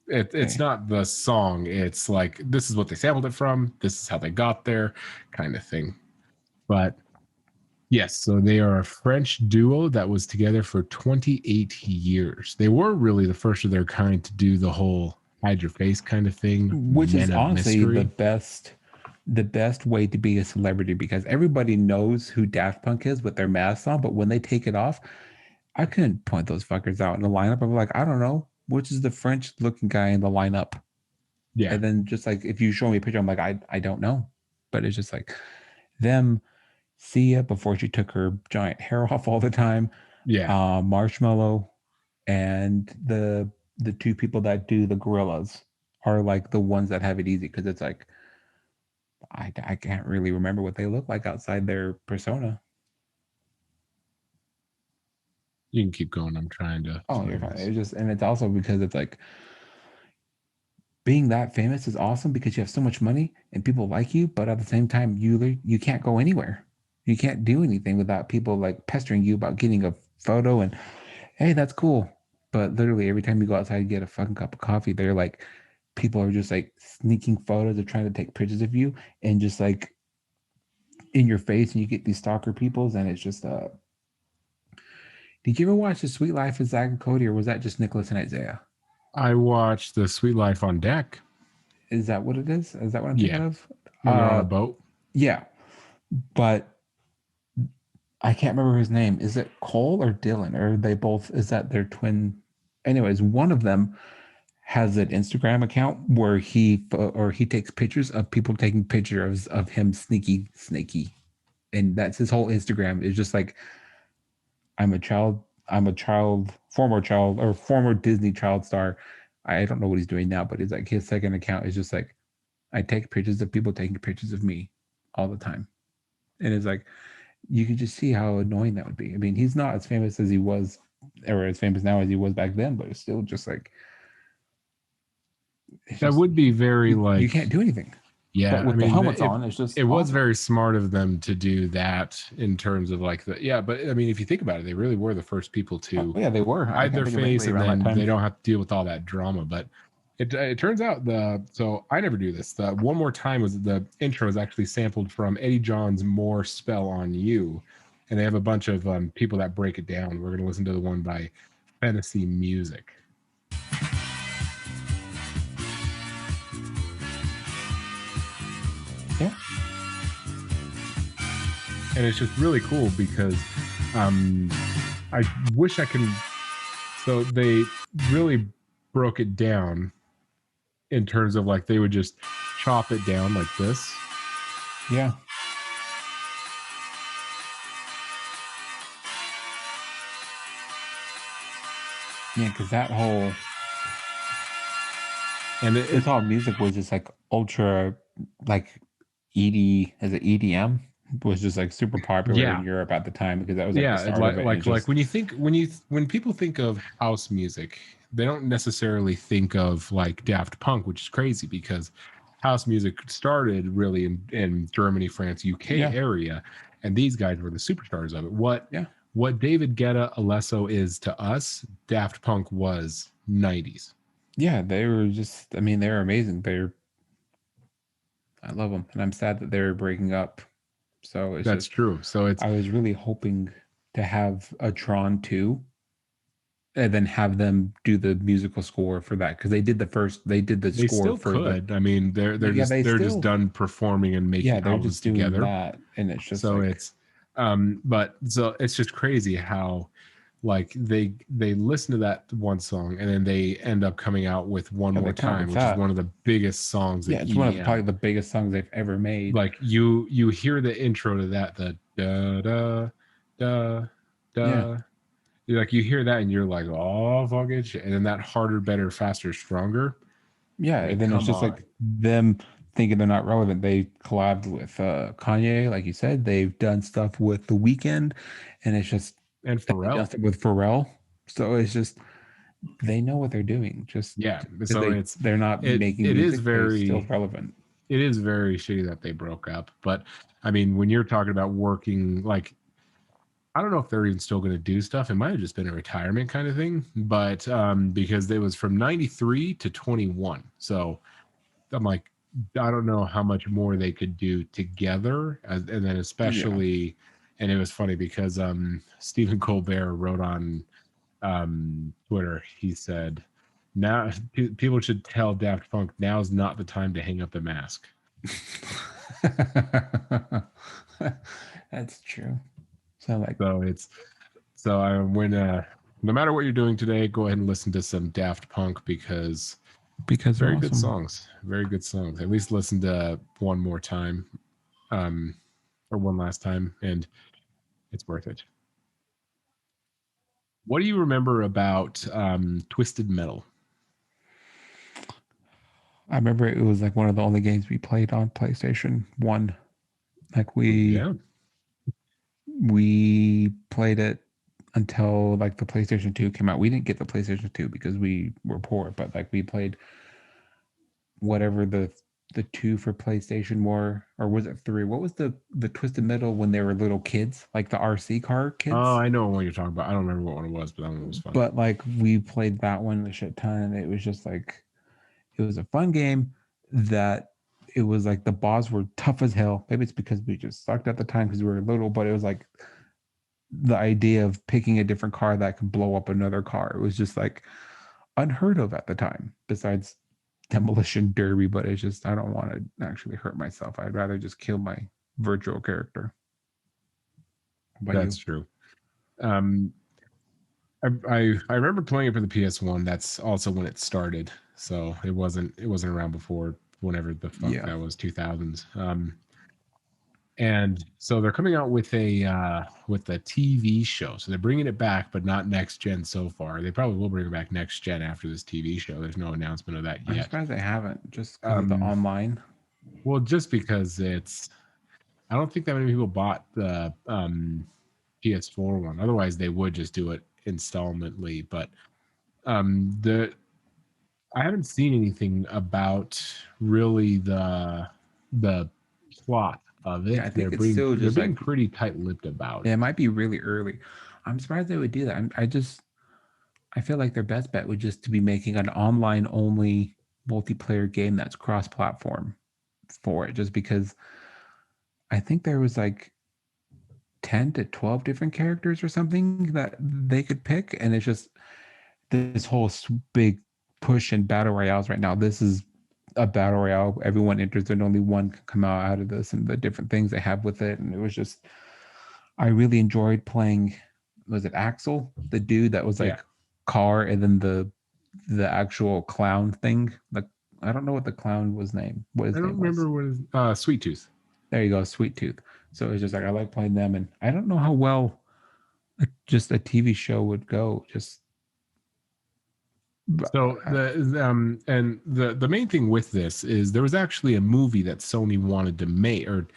it's Okay. not the song. It's like this is what they sampled it from. This is how they got there, kind of thing. But yes, so they are a French duo that was together for 28 years. They were really the first of their kind to do the whole hide your face kind of thing, which is men of honestly mystery. the best way to be a celebrity because everybody knows who Daft Punk is with their masks on, but when they take it off, I couldn't point those fuckers out in the lineup. I'm like, I don't know which is the French looking guy in the lineup. Yeah, And then just like if you show me a picture, I'm like, I don't know. But it's just like them, Sia before she took her giant hair off all the time, yeah. Marshmallow, and the two people that do the gorillas are like the ones that have it easy because it's like I can't really remember what they look like outside their persona. You can keep going. I'm trying to Oh, you're find fine. this. It's just and it's also because it's like being that famous is awesome because you have so much money and people like you, but at the same time you can't go anywhere. You can't do anything without people like pestering you about getting a photo and hey, that's cool. But literally every time you go outside and get a fucking cup of coffee, they're like people are just like sneaking photos or trying to take pictures of you and just like in your face and you get these stalker peoples and it's just did you ever watch The Sweet Life of Zach and Cody or was that just Nicholas and Isaiah? I watched The Sweet Life on Deck. Is that what it is? Is that what I'm thinking Yeah, of? when they're on a boat. Yeah. But I can't remember his name. Is it Cole or Dylan? Or are they both is that their twin? Anyways, one of them has an Instagram account where he takes pictures of people taking pictures of him sneaky, and that's his whole Instagram is just like I'm a child, former child or former Disney child star. I don't know what he's doing now, but it's like his second account is just like I take pictures of people taking pictures of me all the time, and it's like you can just see how annoying that would be. I mean, he's not as famous as he was, or as famous now as he was back then, but it's still just like it's That just would be very you like, can't do anything. But yeah. I with the mean, helmets on, it's just it was awesome. very smart of them to do that in terms of like the, yeah. But I mean, if you think about it, they really were the first people Oh, to yeah, they were. I hide can't their think of face, anybody and around that then time. they don't have to deal with all that drama. But it turns out the so I never do this. The one more time was the intro is actually sampled from Eddie John's "More Spell on You," and they have a bunch of people that break it down. We're gonna listen to the one by Fantasy Music. Yeah, And it's just really cool because um I wish I can, so they really broke it down in terms of like they would just chop it down like this. yeah, yeah. Because that whole And his whole music was just like ultra, like ED as an EDM was just like super popular in yeah, Europe at the time because that was like the yeah, start of it. And it like just when you think when people think of house music, they don't necessarily think of like Daft Punk, which is crazy because house music started really in Germany, France, UK yeah, area, and these guys were the superstars of it. yeah, What David Guetta, Alesso is to us, Daft Punk was 90s. yeah. They were just. I mean, they were amazing. They're. I love them, and I'm sad that they're breaking up. So it's That's just. true. So it's, I was really hoping to have a Tron 2 and then have them do the musical score for that because they did the they score still for the could. I mean, yeah they they're just still done performing and yeah making they're just albums doing together. that and it's just So like it's but so it's just crazy how like they listen to that one song and then they end up coming out with One yeah More they come up Time, with which is that one of the biggest songs yeah of it's one of probably EDM. the biggest songs they've ever made Like you hear the intro to that, the da da da yeah da, like you hear that and you're like, oh fuck it, and then that harder, better, faster, stronger. yeah I mean, and then it's come just on. like them thinking they're not relevant they collabed with Kanye like you said they've done stuff with The Weeknd and it's just And they've done Pharrell. stuff with Pharrell so it's just they know what they're doing just Yeah. because So it's they're not making music they're still relevant. it is very shitty that they broke up. But I mean, when you're talking about working, like I don't know if they're even still going to do stuff. It might have just been a retirement kind of thing, but because it was from 93 to 21. So I'm like, I don't know how much more they could do together. And then Yeah. especially, and it was funny because Stephen Colbert wrote on Twitter, he said, Now people should tell Daft Punk now's not the time to hang up the mask. That's true. So like So it's so I when no matter what you're doing today, go ahead and listen to some Daft Punk because because they're very good awesome. songs. Very good songs. At least listen to one more time, um, or one last time, and it's worth it. What do you remember about Twisted Metal? I remember it was like one of the only games we played on PlayStation 1. Like Yeah. we played it until like the PlayStation 2 came out. We didn't get the PlayStation 2 because we were poor, but like we played whatever the two for PlayStation were, or was it three? What was the Twisted Metal when they were little kids, like the RC car Oh, kids? I know what you're talking about. I don't remember what one it was, but that one was fun. But like we played that one a shit ton, and it was just like it was a fun game that it was like the boss were tough as hell. Maybe it's because we just sucked at the time because we were little, but it was like the idea of picking a different car that could blow up another car. It was just like unheard of at the time, besides demolition derby, but it's just I don't want to actually hurt myself. I'd rather just kill my virtual character. How about That's you? true. Um, I remember playing it for the PS1. That's also when it started. So it wasn't around before whenever the fuck Yeah. that was 2000s. And so they're coming out with a TV show. So they're bringing it back, but not next gen so far. They probably will bring it back next gen after this TV show. There's no announcement of that I'm yet. surprised they haven't, just because of the Um, online. well, just because I don't think that many people bought the PS4 one. Otherwise, they would just do it installmentally. But the I haven't seen anything about really the plot of Yeah, it. I think it's still They're just being like pretty tight-lipped about yeah, it it. might be really early. I'm surprised they would do that. I feel like their best bet would just to be making an online only multiplayer game that's cross platform for it, just because I think there was like 10 to 12 different characters or something that they could pick. And it's just this whole big push in battle royales right now. This is a battle royale. Everyone enters and only one can come out of this and the different things they have with it. And it was just, I really enjoyed playing. Was it Axel, the dude that was Yeah, like car, and then the actual clown thing? Like I don't know what the clown was name. What I his don't name was. remember what is Sweet Tooth. There you go, Sweet Tooth. So it's just like I like playing them, and I don't know how well just a TV show would go. Just So the main thing with this is there was actually a movie that Sony wanted to make, or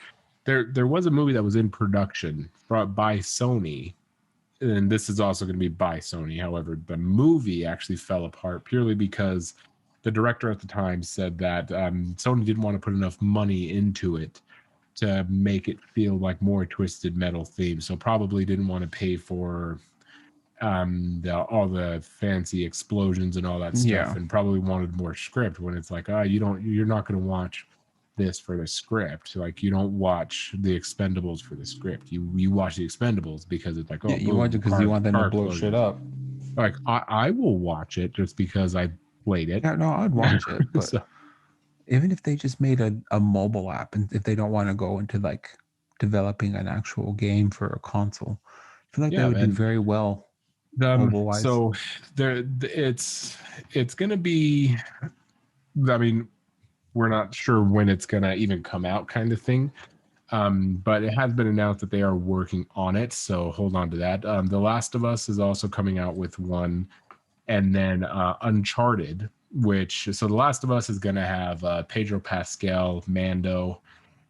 there was a movie that was in production brought by Sony, and this is also going to be by Sony. However, the movie actually fell apart purely because the director at the time said that Sony didn't want to put enough money into it to make it feel like more Twisted Metal theme. So probably didn't want to pay for all the fancy explosions and all that stuff, yeah, and probably wanted more script. When it's like, you're not going to watch this for the script. Like you don't watch the Expendables for the script. You watch the Expendables because it's like, yeah. oh, You want to boom, because you want them to car blow shit explosions. up. Like I will watch it just because I played it. Yeah, no, I'd watch it, but So even if they just made a mobile app, and if they don't want to go into like developing an actual game for a console, I feel like they yeah, would do man. very well mobile wise. So it's gonna be. I mean, we're not sure when it's gonna even come out, kind of thing. But it has been announced that they are working on it, so hold on to that. The Last of Us is also coming out with one, and then Uncharted, which so The Last of Us is gonna have Pedro Pascal, Mando,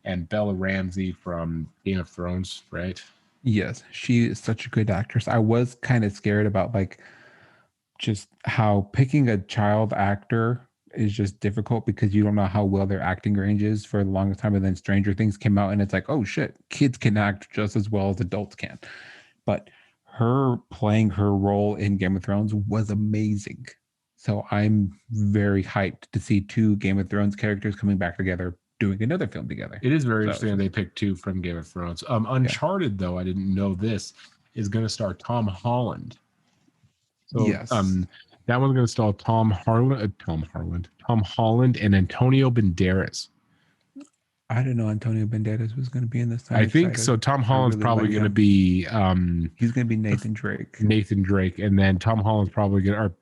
and Bella Ramsey from Game of Thrones, right? Yes, she is such a good actress. I was kind of scared about like just how picking a child actor is just difficult because you don't know how well their acting range is for the longest time. And then Stranger Things came out and it's like, oh shit, kids can act just as well as adults can. But her playing her role in Game of Thrones was amazing. So I'm very hyped to see two Game of Thrones characters coming back together doing another film together. It is very So it's interesting that they just picked two from Game of Thrones. yeah. Uncharted, though, I didn't know this is going to star Tom Holland. So Yes. That one's going to star Tom Holland, and Antonio Banderas. I didn't know Antonio Banderas was going to be in this. I'm I think excited. so. Tom I Holland's really probably like going to him. be He's going to be Nathan Drake. Nathan Drake, and then Tom Holland's probably going to, or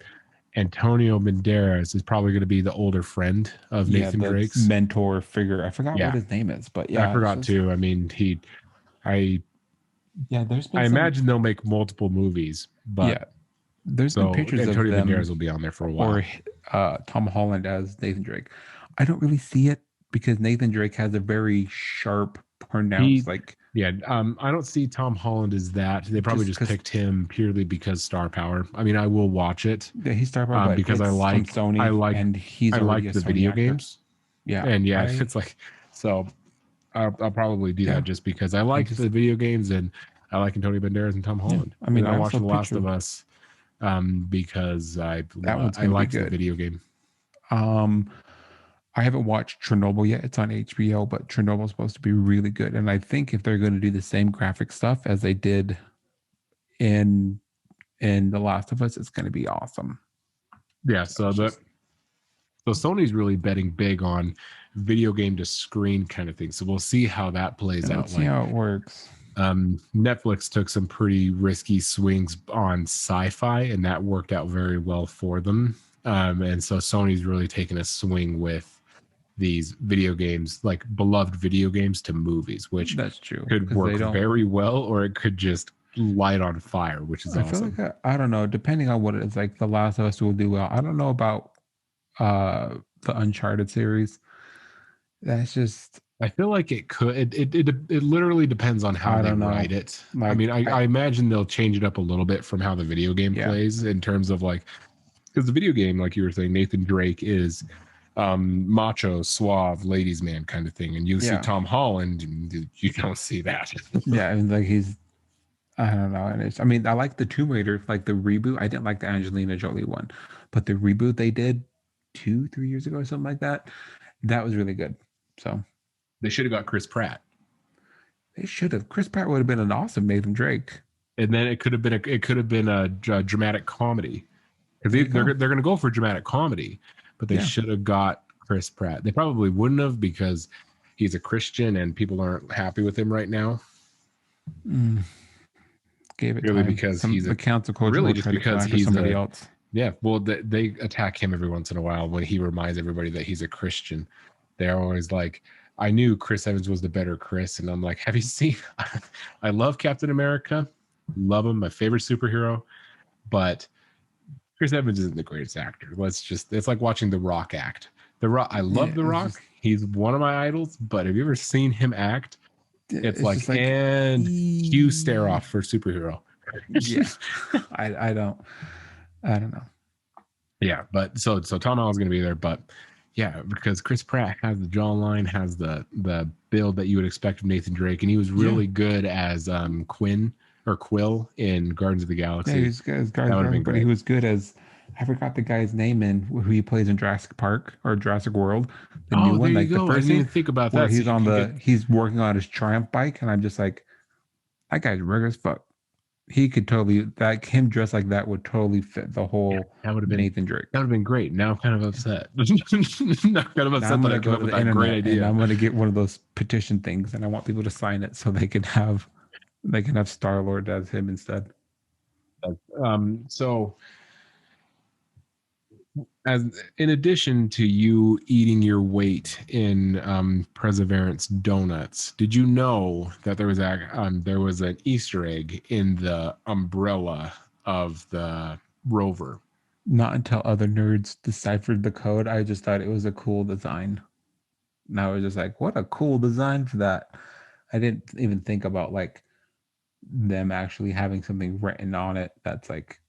Antonio Banderas is probably going to be the older friend of Yeah, Nathan the Drake's. mentor figure. I forgot what Yeah, his name is, but I yeah, it's forgot just too. I mean, I yeah. There's I been some imagine they'll make multiple movies, but yeah. There's been so pictures of Antonio Banderas them will be on there for a while. or Tom Holland as Nathan Drake. I don't really see it because Nathan Drake has a very sharp, pronounced He, like yeah, I don't see Tom Holland as that. They probably just just because picked him purely because star power. I mean, I will watch it he's star power, but because it's from I Sony like and he's I already like a the Sony video actor. games, Yeah, and yeah, it's like so. I'll probably do yeah. that just because I I like just the video games and I like Antonio Banderas and Tom yeah. Holland. I And mean, I'm I also watching The Last of pictured Us because that one's I going to be liked the good. video game. Um, I haven't watched Chernobyl yet. It's on HBO, but Chernobyl's supposed to be really good. And I think if they're going to do the same graphic stuff as they did in The Last of Us, it's going to be awesome. Yeah, So it's just so Sony's really betting big on video game to screen kind of thing. So we'll see how that plays yeah, out. let's see Like how it works. Netflix took some pretty risky swings on sci-fi, and that worked out very well for them. And so Sony's really taken a swing with these video games, like beloved video games, to movies, which That's true could because they work don't. very well, or it could just light on fire, which is I feel like awesome. I don't know. Depending on what it is, like The Last of Us will do well. I don't know about the Uncharted series. That's just I feel like it could. It literally depends on how I they don't write know. it. I mean, Like I imagine they'll change it up a little bit from how the video game yeah, plays in terms of like because the video game, like you were saying, Nathan Drake is macho, suave, ladies' man kind of thing, and you see yeah, Tom Holland, and you don't see that. yeah. I mean, like he's I don't know. And it's I mean, I like the Tomb Raider, like the reboot. I didn't like the Angelina Jolie one, but the reboot they did 2, 3 years ago or something like that, that was really good. So They should have got Chris Pratt, they should have. Chris Pratt would have been an awesome Nathan Drake. and then it could have been a dramatic comedy because There you go. they're going to go for dramatic comedy, but they Yeah. should have got Chris Pratt. They probably wouldn't have because he's a Christian and people aren't happy with him right now. Mm, gave it Really, time. because Some he's the a council culture really will just try to come because after he's somebody a else. yeah. Well, they attack him every once in a while when he reminds everybody that he's a Christian. They're always like, "I knew Chris Evans was the better Chris," and I'm like, "Have you seen?" I love Captain America, love him, my favorite superhero, but Chris Evans isn't the greatest actor. It's like watching The Rock act. The Rock, I love Yeah, The it's Rock. just He's one of my idols, but have you ever seen him act? It's it's like, just like and cue stare off for superhero. yeah. I don't I don't know. Yeah, but so Tom Holland's gonna be there, but yeah, because Chris Pratt has the jawline, has the build that you would expect from Nathan Drake, and he was Yeah. really good as Quinn or Quill in Guardians of the Yeah, he Galaxy. was good as That Guardians would have been but he great. was good as I forgot the guy's name in who he plays in Jurassic Park or Jurassic World, the new Oh, there one, you like the go. I first didn't even scene think about where that. So you can get he's working on his Triumph bike, and I'm just like, that guy's regular as fuck. He could totally that him dressed like that would totally fit the yeah, whole Nathan Drake. that would have been great. Now I'm kind of Yeah. upset. Not kind of Now I'm upset that I gonna came go up to with the that great internet and idea. I'm gonna get one of those petition things, and I want people to sign it so they can have Star Lord as him instead. So as in addition to you eating your weight in Perseverance donuts, did you know that there was an Easter egg in the umbrella of the rover? Not until other nerds deciphered the code, I just thought it was a cool design. And I was just like, what a cool design for that. I didn't even think about like them actually having something written on it that's like,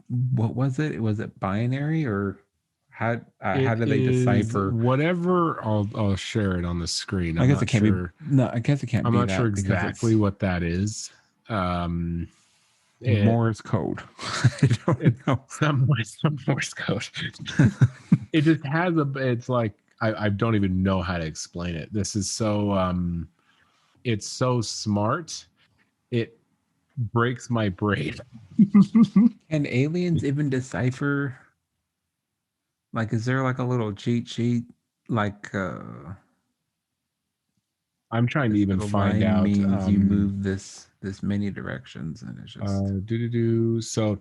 what was it? Was it binary or how It did they is decipher? whatever. I'll share it on the screen. I guess it can't be. No, I guess it can't I'm be not sure that because exactly it's what that is. It Morse code. I it's don't know. some Morse code. It just has a. It's like I don't even know how to explain it. This is so it's so smart. It breaks my brain. Can aliens even decipher? Like, is there like a little cheat sheet? Like, I'm trying to this even little find line out. means you move this many directions, and it's just So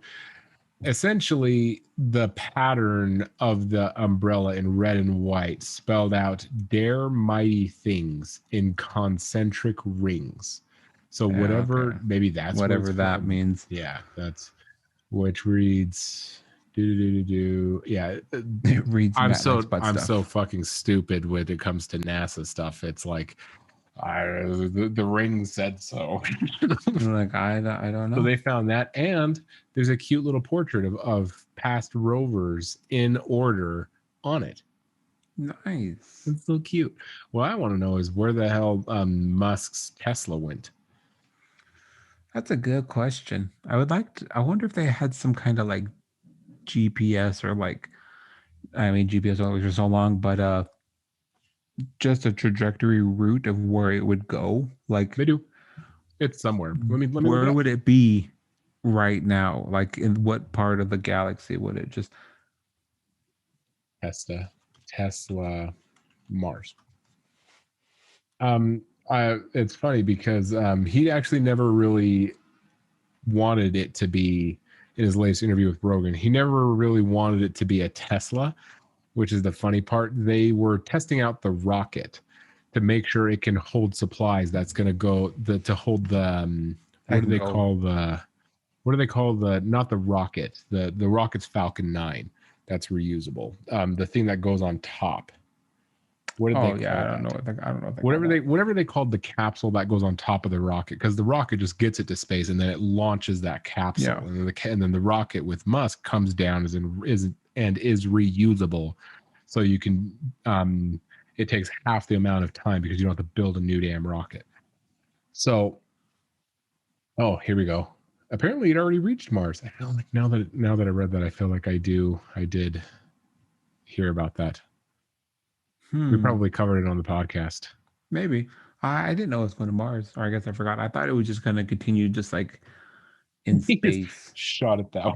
essentially, the pattern of the umbrella in red and white spelled out "Dare mighty things" in concentric rings. So yeah, okay. whatever, maybe that's what it's Whatever that from. means. Yeah, that's which reads do. Yeah, It reads I'm Matt likes so butt I'm so stuff. fucking stupid when it comes to NASA stuff. It's like the ring said so. I'm like, I don't So know. they found that, and there's a cute little portrait of past rovers in order on it. Nice. It's so cute. What I want to know is where the hell Musk's Tesla went. That's a good question. I would like to, I wonder if they had some kind of like GPS or like, I mean, GPS always for so long, but just a trajectory route of where it would go. Like, They do. It's somewhere. Let me look it where up. would it be right now? Like, in what part of the galaxy would it just? Tesla, Mars. It's funny because he actually never really wanted it to be in his latest interview with Rogan. He never really wanted it to be a Tesla, which is the funny part. They were testing out the rocket to make sure it can hold supplies. That's going to go to hold the I what do can they go. call the not the rocket, the rocket's Falcon 9 that's reusable. The thing that goes on top. What did they Oh yeah, call I don't know. that? I don't know what they call that. Whatever they called the capsule that goes on top of the rocket, because the rocket just gets it to space and then it launches that capsule, Yeah. and then the rocket with Musk comes down is reusable, so you can it takes half the amount of time because you don't have to build a new damn rocket. So, oh, here we go. Apparently, it already reached Mars. I feel like now that I read that, I feel like I did hear about that. We Hmm. probably covered it on the podcast. Maybe. I didn't know it was going to Mars, or I guess I forgot. I thought it was just going to continue just like in He just space. shot it that way.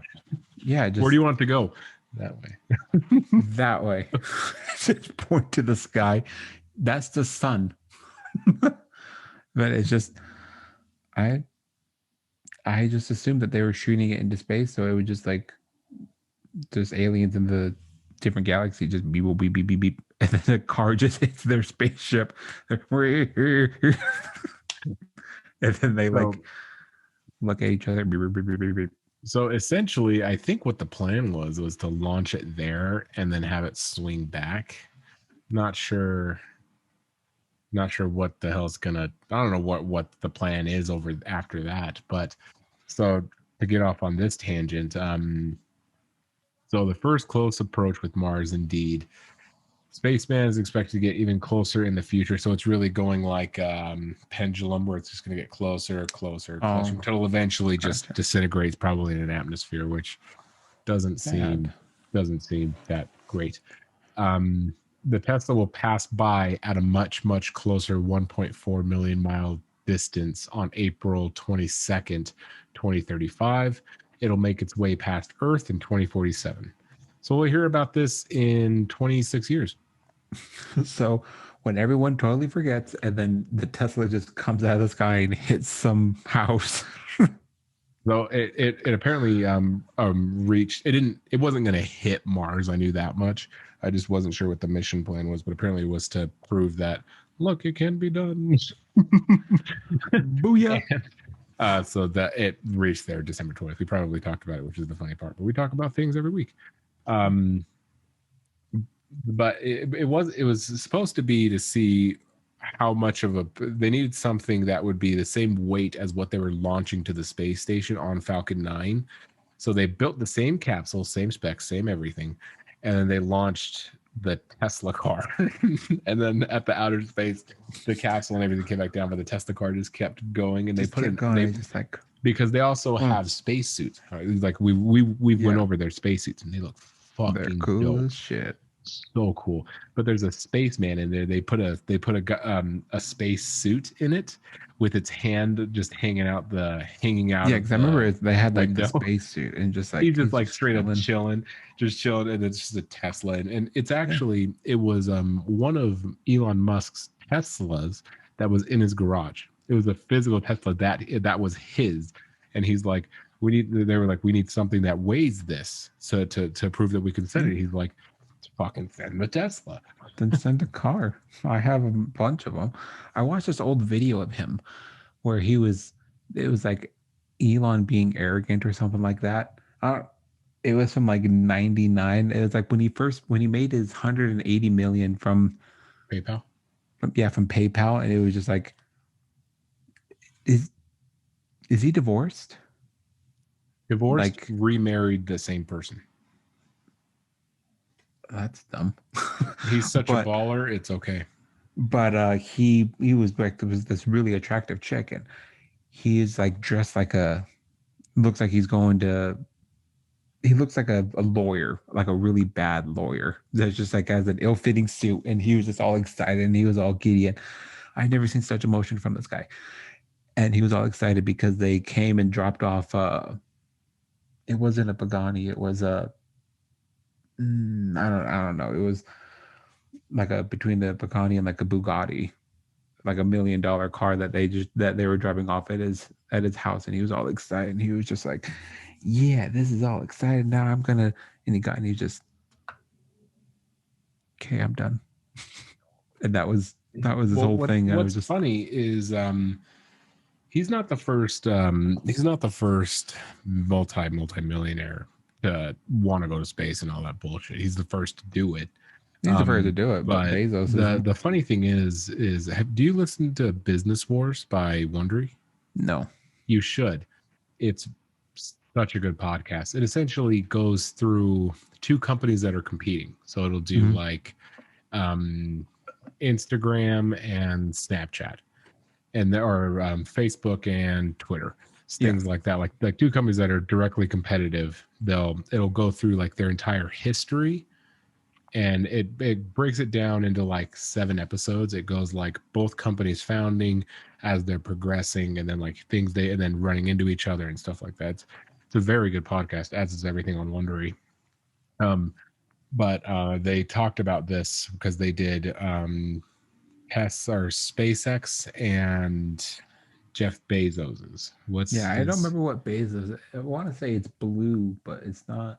Yeah, Where do just you want it to go? That way. that way. Just point to the sky. That's the sun. But it's just I I just assumed that they were shooting it into space, so it would just like just aliens in the different galaxy just beep beep beep beep beep, and then the car just hits their spaceship, and then they So, like look at each other. Beep, beep, beep, beep, beep. so essentially, I think what the plan was to launch it there and then have it swing back. Not sure. Not sure what the hell's gonna. I don't know what the plan is over after that. But so to get off on this tangent, so the first close approach with Mars, indeed. Spaceman is expected to get even closer in the future. So it's really going like pendulum, where it's just going to get closer, closer, closer Oh, until eventually just gotcha. disintegrates, probably in an atmosphere, which doesn't Sad. seem that great. The Tesla will pass by at a much closer 1.4 million mile distance on April 22nd, 2035. It'll make its way past Earth in 2047. So we'll hear about this in 26 years. So when everyone totally forgets, and then the Tesla just comes out of the sky and hits some house. So it apparently reached. It wasn't going to hit Mars. I knew that much. I just wasn't sure what the mission plan was, but apparently it was to prove that look, it can be done. Booyah! And, so that it reached there December 20th. We probably talked about it, which is the funny part. But we talk about things every week. But it was supposed to be to see how much of a they needed something that would be the same weight as what they were launching to the space station on Falcon 9. So they built the same capsule, same specs, same everything, and then they launched the Tesla car. And then at the outer space, the capsule and everything came back down, but the Tesla car just kept going. And Just kept going. It's just like, because they also have spacesuits. Right? Like we've went yeah, over their spacesuits, and they look they're fucking cool dope. as shit. so cool. But there's a spaceman in there. They put a space suit in it with its hand just hanging out Yeah, of because I remember the they had like the window. spacesuit and just He's like just he's like just straight up chilling. chilling, just chilling, and it's just a Tesla. And it's Yeah, actually it was one of Elon Musk's Teslas that was in his garage. It was a physical Tesla that was his, and he's like, we need. They were like, we need something that weighs this, so to prove that we can send yeah. it. He's like, fucking send the Tesla. Then send a car. I have a bunch of them. I watched this old video of him where it was like Elon being arrogant or something like that. It was from like 99. It was like when he made his 180 million PayPal from PayPal, and it was just like, is is he divorced? divorced, Like, remarried the same person. that's dumb. He's such a but baller. It's okay. he was like, there was this really attractive chick, and he is like dressed like a looks like he's going to he looks like a lawyer, like a really bad lawyer that's just like has an ill-fitting suit, and he was just all excited and he was all giddy, and I've never seen such emotion from this guy. And he was all excited because they came and dropped off it wasn't a Pagani, it was a I don't know, it was like a between the Pagani and like a Bugatti, like $1 million car that they were driving off at his house, and he was all excited and he was just like, yeah, this is all excited now, I'm gonna, and he just, okay, I'm done. And that was his Well, whole thing. I was what's just, funny is he's not the first multi-millionaire to want to go to space and all that bullshit. He's the first to do it. he's the first to do it, but But Bezos the isn't. the funny thing do you listen to Business Wars by Wondery? No. You should. It's such a good podcast. It essentially goes through two companies that are competing. So it'll do Mhm. like um Instagram and Snapchat, and there are Facebook and Twitter, Yeah. things like that. Like two companies that are directly competitive. It'll go through like their entire history, and it breaks it down into like 7 episodes. It goes like both companies founding, as they're progressing, and then like and then running into each other and stuff like that. It's a very good podcast, as is everything on Wondery. But they talked about this because they did tests are SpaceX and Jeff Bezos's. What's Yeah, I don't his remember what Bezos. I want to say it's blue, but it's not.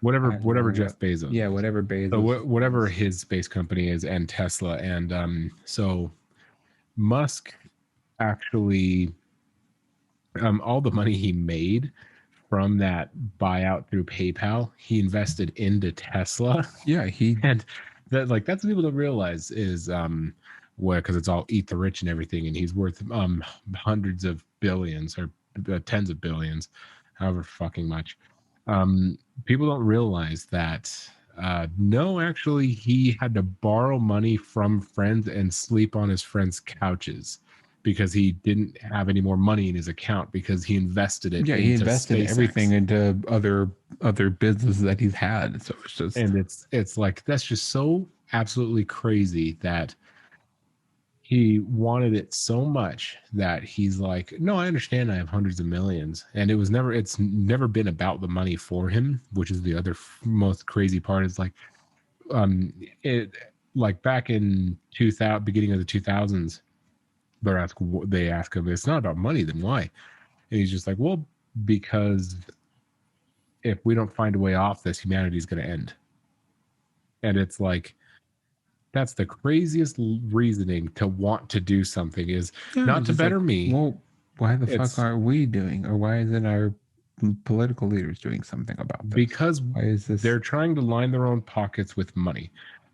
whatever I don't know Jeff what. Bezos Yeah, is. whatever So Bezos whatever is. his space company is, and Tesla, and so Musk actually all the money he made from that buyout through PayPal, he invested into Tesla. Yeah, he. And that's what people don't realize is where, because it's all eat the rich and everything, and he's worth hundreds of billions, or tens of billions, however fucking much. People don't realize that no, actually he had to borrow money from friends and sleep on his friends' couches because he didn't have any more money in his account, because he invested it Yeah, he into invested everything SpaceX. into other businesses that he's had. So it's just. And it's like, that's just so absolutely crazy that he wanted it so much that he's like, no, I understand I have hundreds of millions. And it's never been about the money for him, which is the other most crazy part. Is like um it like back in 2000, beginning of the 2000s, they ask him, it's not about money, then why? And he's just like, well, because if we don't find a way off this, humanity's going to end. And it's like, that's the craziest reasoning to want to do something, is Yeah, not it's to just like, better me. well, why the fuck It's are we doing, or why isn't our political leaders doing something about this? because Why is this? they're trying to line their own pockets with money.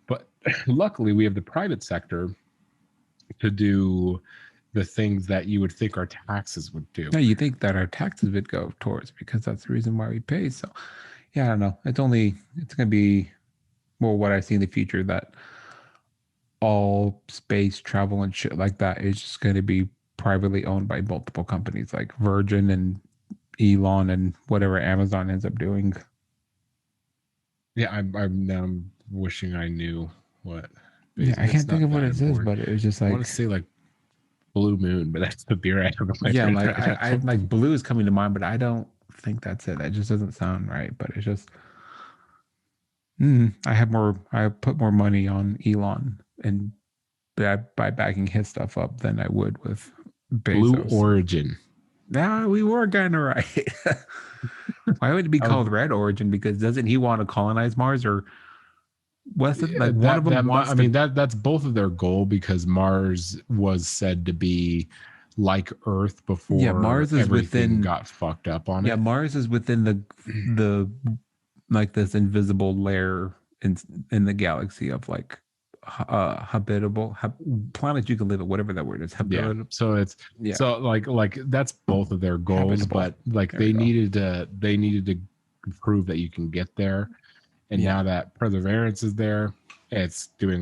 But luckily, we have the private sector to do the things that you would think our taxes would do. Yeah, you think that our taxes would go towards, because that's the reason why we pay. So, yeah, I don't know. It's gonna be more what I see in the future, that all space travel and shit like that is just gonna be privately owned by multiple companies like Virgin and Elon and whatever Amazon ends up doing. Yeah, I'm now I'm wishing I knew what Yeah, base. I It's can't think not of what that it says, important. but it was just I want to like, say like Blue Moon, but that's the beer I have in my yeah, I'm drink like, right I now. like blue is coming to mind, but I don't think that's it. That just doesn't sound right. But it's just, I put more money on Elon and by backing his stuff up than I would with Blue Bezos. Origin. Nah, we were kind of right. Why would it be I was called Red Origin? Because doesn't he want to colonize Mars, or what's it yeah, like? One of them I wants mean to. that's both of their goal because Mars was said to be like Earth Yeah, before Mars is everything within. got fucked up on Yeah, it. Mars is within the like this invisible layer in the galaxy of like habitable planets you can live at, whatever that word is. Yeah. Habitable. So it's Yeah, so like that's both of their goals, habitable. but like There we go. they needed to prove that you can get there. And Yeah. now that Perseverance is there, it's doing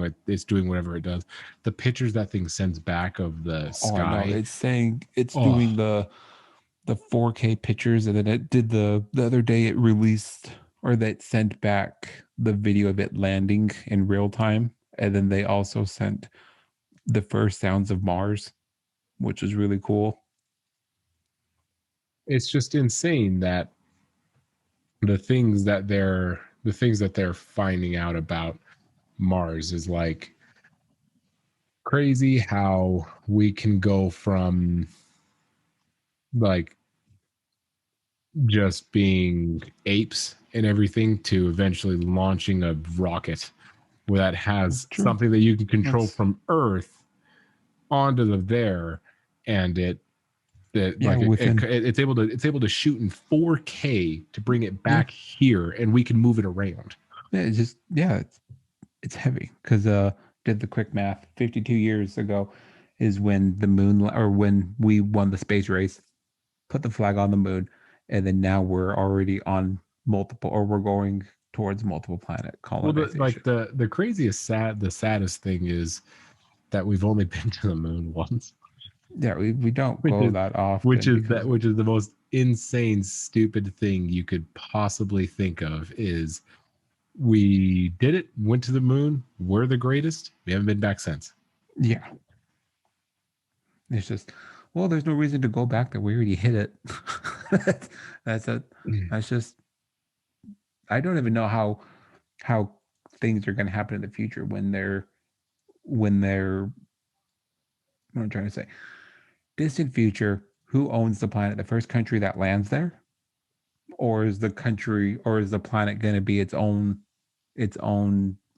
whatever it does. The pictures that thing sends back of the Oh, I know. sky. It's saying it's Oh, doing the 4K pictures, and then it did the other day it released or that sent back the video of it landing in real time, and then they also sent the first sounds of Mars, which is really cool. it's just insane that the things that they're finding out about Mars is like crazy how we can go from like just being apes and everything to eventually launching a rocket where that That's has true. something that you can control That's from Earth onto the there, and yeah, within it's able to shoot in 4K to bring it yeah, back here, and we can move it around. yeah, it's just yeah, it's heavy because did the quick math. 52 years ago is when the moon or when we won the space race, put the flag on the moon, and then now we're already on multiple, or we're going towards multiple planet Well, colonization. the craziest the saddest thing is that we've only been to the moon once, Yeah, we don't which go is that often because which is the most insane stupid thing you could possibly think of is we did it, went to the moon, we're the greatest, we haven't been back since. yeah, it's just well, there's no reason to go back there. We already hit it. that's that's a that's just I don't even know how things are going to happen in the future when they're what I'm trying to say. Distant future, who owns the planet? The first country that lands there, or is the planet going to be its own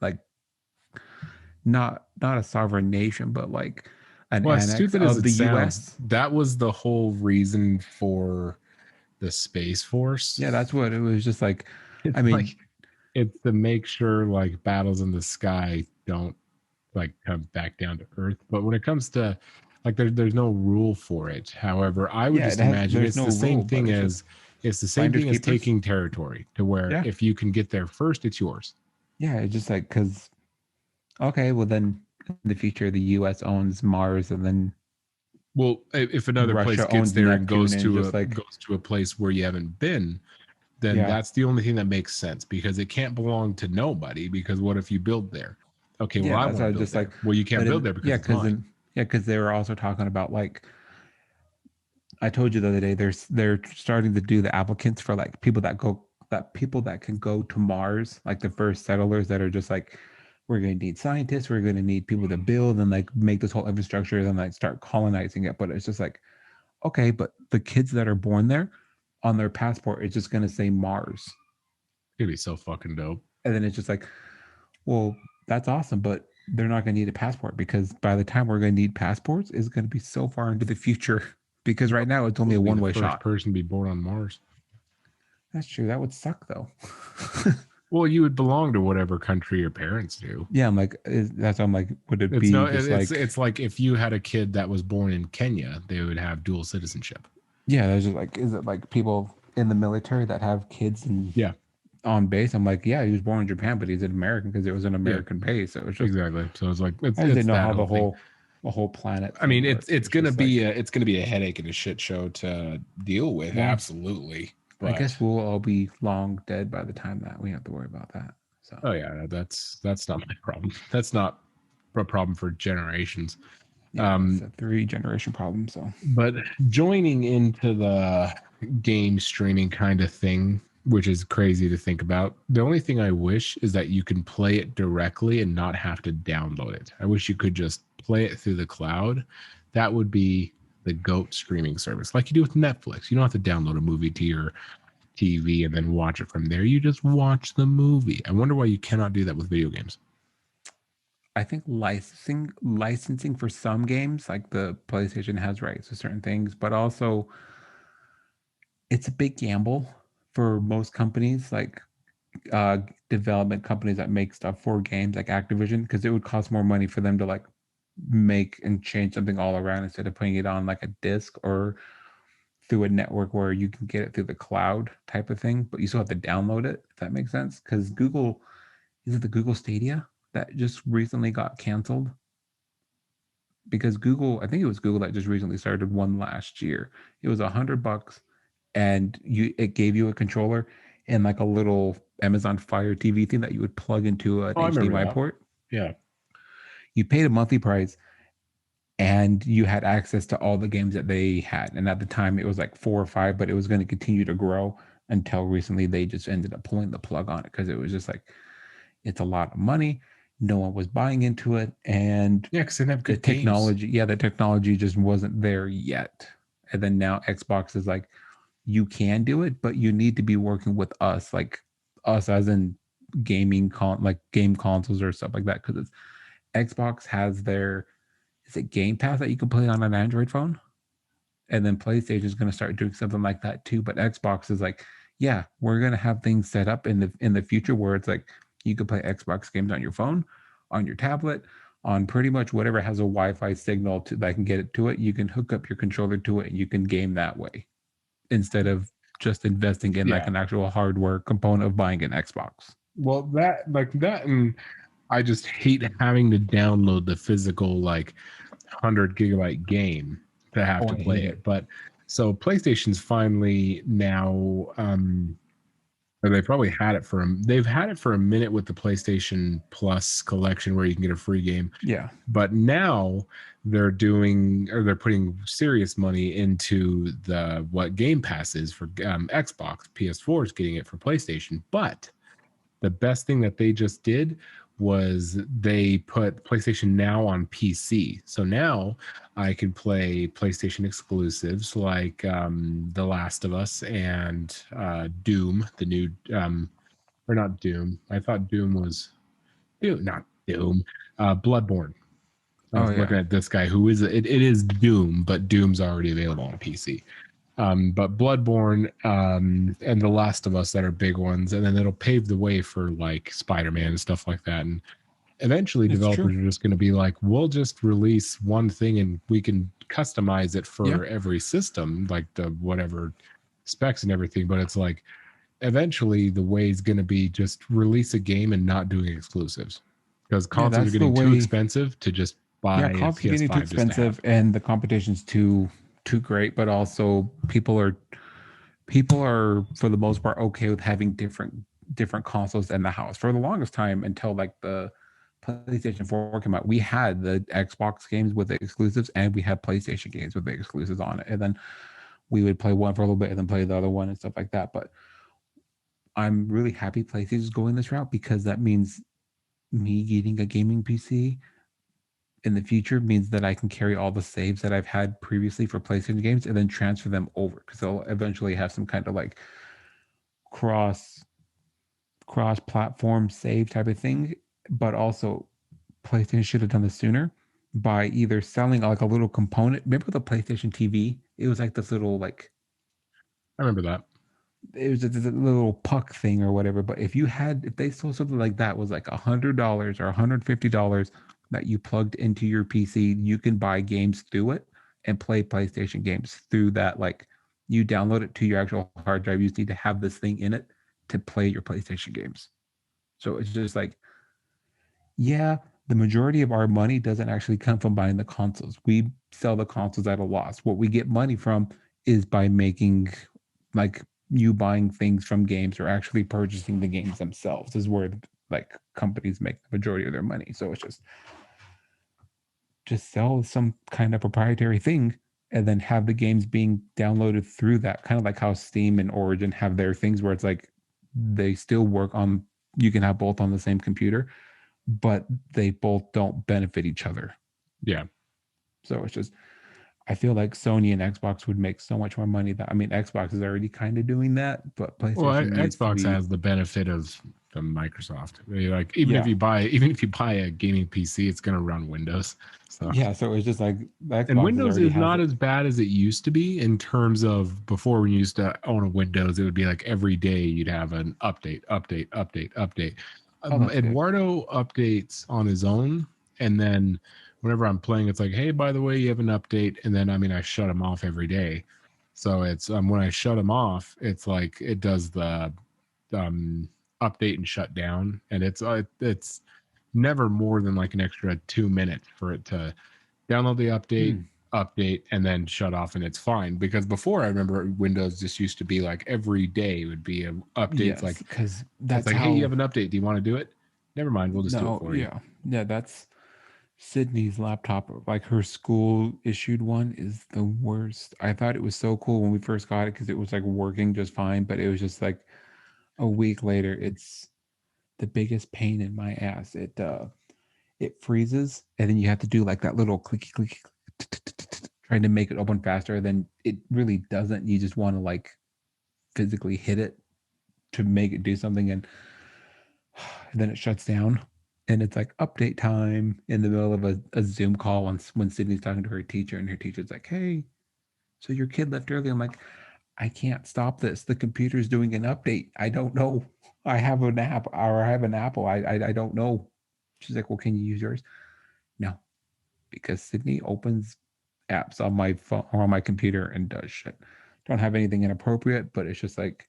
like not a sovereign nation, but like an Well, as annex stupid as of it the sounds, U.S. that was the whole reason for the Space Force. Yeah, that's what it was. Just like, I It's mean, like it's to make sure like battles in the sky don't like come back down to Earth. But when it comes to like there's no rule for it. However, I would yeah, just imagine there's no rule, but it's the same finders thing as keepers. taking territory to where Yeah, if you can get there first, it's yours. yeah, it's just like because okay, well then in the future the U.S. owns Mars, and then Well, if another place Russia gets owns there and Neptune, and it's just like goes to a place where you haven't been, then yeah, that's the only thing that makes sense because it can't belong to nobody. Because what if you build there? Okay, well, yeah, I that's want to why I was build just like, there. Well, you but can't build in there because it's mine. yeah, because they were also talking about like I told you the other day, they're starting to do the applicants for like people that can go to Mars, like the first settlers that are just like, we're gonna need scientists, we're gonna need people to build and like make this whole infrastructure and like start colonizing it. But it's just like, okay, but the kids that are born there on their passport, it's just gonna say Mars. It'd be so fucking dope. And then it's just like, well, that's awesome, but they're not gonna need a passport because by the time we're gonna need passports is gonna be so far into the future. Because right now it's only a Be the one-way first shot. person to be born on Mars. That's true. That would suck though. Well, you would belong to whatever country your parents do. Yeah, I'm like, that's why I'm like, would it It's be no, just like, it's like if you had a kid that was born in Kenya, they would have dual citizenship. yeah, there's just like, is it like people in the military that have kids and Yeah, on base? I'm like, yeah, he was born in Japan, but he's an American because it was an yeah, American base. So it's just, exactly. So it's like I just it's didn't know that how whole thing. the whole planet I thing mean, worked. it's It's just like, it's gonna be a headache and a shit show to deal with, well, absolutely. I But guess we'll all be long dead by the time that we have to worry about that. So Oh yeah, that's not my problem. That's not a problem for generations. yeah, it's Um, a 3 generation problem. So but joining into the game streaming kind of thing, which is crazy to think about. The only thing I wish is that you can play it directly and not have to download it. I wish you could just play it through the cloud. That would be the GOAT streaming service, like you do with Netflix. You don't have to download a movie to your TV and then watch it from there. You just watch the movie. I wonder why you cannot do that with video games. I think licensing for some games, like the PlayStation has rights to certain things, but also it's a big gamble for most companies, like uh development companies that make stuff for games like Activision, because it would cost more money for them to like make and change something all around instead of putting it on like a disc or through a network where you can get it through the cloud type of thing, but you still have to download it, if that makes sense. Because Google, is it the Google Stadia that just recently got canceled? Because Google, I think it was Google that just recently started one last year. It was $100, and it gave you a controller and like a little Amazon Fire TV thing that you would plug into an Oh, I remember HDMI that. port. Yeah. You paid a monthly price, and you had access to all the games that they had. And at the time, it was like 4 or 5, but it was going to continue to grow until recently they just ended up pulling the plug on it because it was just like it's a lot of money. No one was buying into it, and Yeah, because they didn't have good games. the technology just wasn't there yet. And then now Xbox is like, you can do it, but you need to be working with us, like us as in like game consoles or stuff like that. Because Xbox has their, is it Game Pass that you can play on an Android phone? And then PlayStation is going to start doing something like that too. But Xbox is like, yeah, we're going to have things set up in the future where it's like you can play Xbox games on your phone, on your tablet, on pretty much whatever has a Wi-Fi signal to that can get it to it. You can hook up your controller to it and you can game that way instead of just investing in like Yeah. an actual hardware component of buying an Xbox. Well, that, and I just hate having to download the physical 100 gigabyte game to have Oh, to I play hate it. it. But so PlayStation's finally now, or they probably had it they've had it for a minute with the PlayStation Plus collection where you can get a free game. Yeah. But now they're putting serious money into the what Game Pass is for Xbox. PS4 is getting it for PlayStation. But the best thing that they just did was they put PlayStation Now on PC. So now I could play PlayStation exclusives like The Last of Us and Doom, the new or not Doom. I thought Doom was Doom, not Doom. Bloodborne. I Oh was looking yeah. at this guy who it is Doom, but Doom's already available on PC. But Bloodborne and The Last of Us that are big ones, and then it'll pave the way for like Spider-Man and stuff like that. And eventually, It's true. developers are just going to be like, we'll just release one thing and we can customize it Yeah. for every system, like the whatever specs and everything. But it's like eventually the way is going to be just release a game and not doing exclusives because Yeah, consoles are that's the getting too way. expensive to just Yeah, buy a consoles are getting too PS5 just to expensive have. and the competition's too great, but also people are for the most part okay with having different consoles in the house. For the longest time until like the PlayStation 4 came out, we had the Xbox games with the exclusives and we had PlayStation games with the exclusives on it. And then we would play one for a little bit and then play the other one and stuff like that. But I'm really happy PlayStation is going this route because that means me getting a gaming PC in the future means that I can carry all the saves that I've had previously for PlayStation games and then transfer them over because they'll eventually have some kind of like cross cross platform save type of thing. But also, PlayStation should have done this sooner by either selling like a little component. Remember the PlayStation TV? It was like this little like I remember that. it was just a little puck thing or whatever. But if they sold something like that was like $100 or $150 that you plugged into your PC, you can buy games through it and play PlayStation games through that. Like you download it to your actual hard drive. You just need to have this thing in it to play your PlayStation games. So it's just like, yeah, the majority of our money doesn't actually come from buying the consoles. We sell the consoles at a loss. What we get money from is by making like you buying things from games or actually purchasing the games themselves is where like companies make the majority of their money. So it's just sell some kind of proprietary thing and then have the games being downloaded through that, kind of like how Steam and Origin have their things where it's like they still work on, you can have both on the same computer, but they both don't benefit each other. Yeah. So it's just, I feel like Sony and Xbox would make so much more money. That, I mean, Xbox is already kind of doing that, but Well, PlayStation needs to Xbox be. has the benefit of Microsoft. Like even if Yeah, you buy a gaming PC, it's going to run Windows. So yeah. So it's just like and Xbox is Windows already is has not it. as bad as it used to be in terms of before when you used to own a Windows, it would be like every day you'd have an update. Oh, that's good. Eduardo updates on his own, and then whenever I'm playing, it's like, hey, by the way, you have an update, and then I mean I shut him off every day. So it's when I shut him off, it's like it does the um, update and shut down, and it's never more than like an extra 2 minutes for it to download the Hmm. update, and then shut off, and it's fine. Because before, I remember Windows just used to be like every day would be an update. It's Yes, like because that's hey, you how. have an update. Do you want to do it? Never mind, we'll just do it No, for you. yeah, yeah. That's Sydney's laptop. Like her school issued one is the worst. I thought it was so cool when we first got it because it was like working just fine, but it was just like a week later, it's the biggest pain in my ass. It freezes, and then you have to do like that little clicky clicky trying to make it open faster. Then it really doesn't. You just want to like physically hit it to make it do something, and then it shuts down. And it's like update time in the middle of a Zoom call when Sydney's talking to her teacher, and her teacher's like, "Hey, so your kid left early." I'm like, I can't stop this. The computer's doing an update. I don't know. I have an app or I have an Apple. I don't know. She's like, well, can you use yours? No, because Sydney opens apps on my phone or on my computer and does shit. Don't have anything inappropriate, but it's just like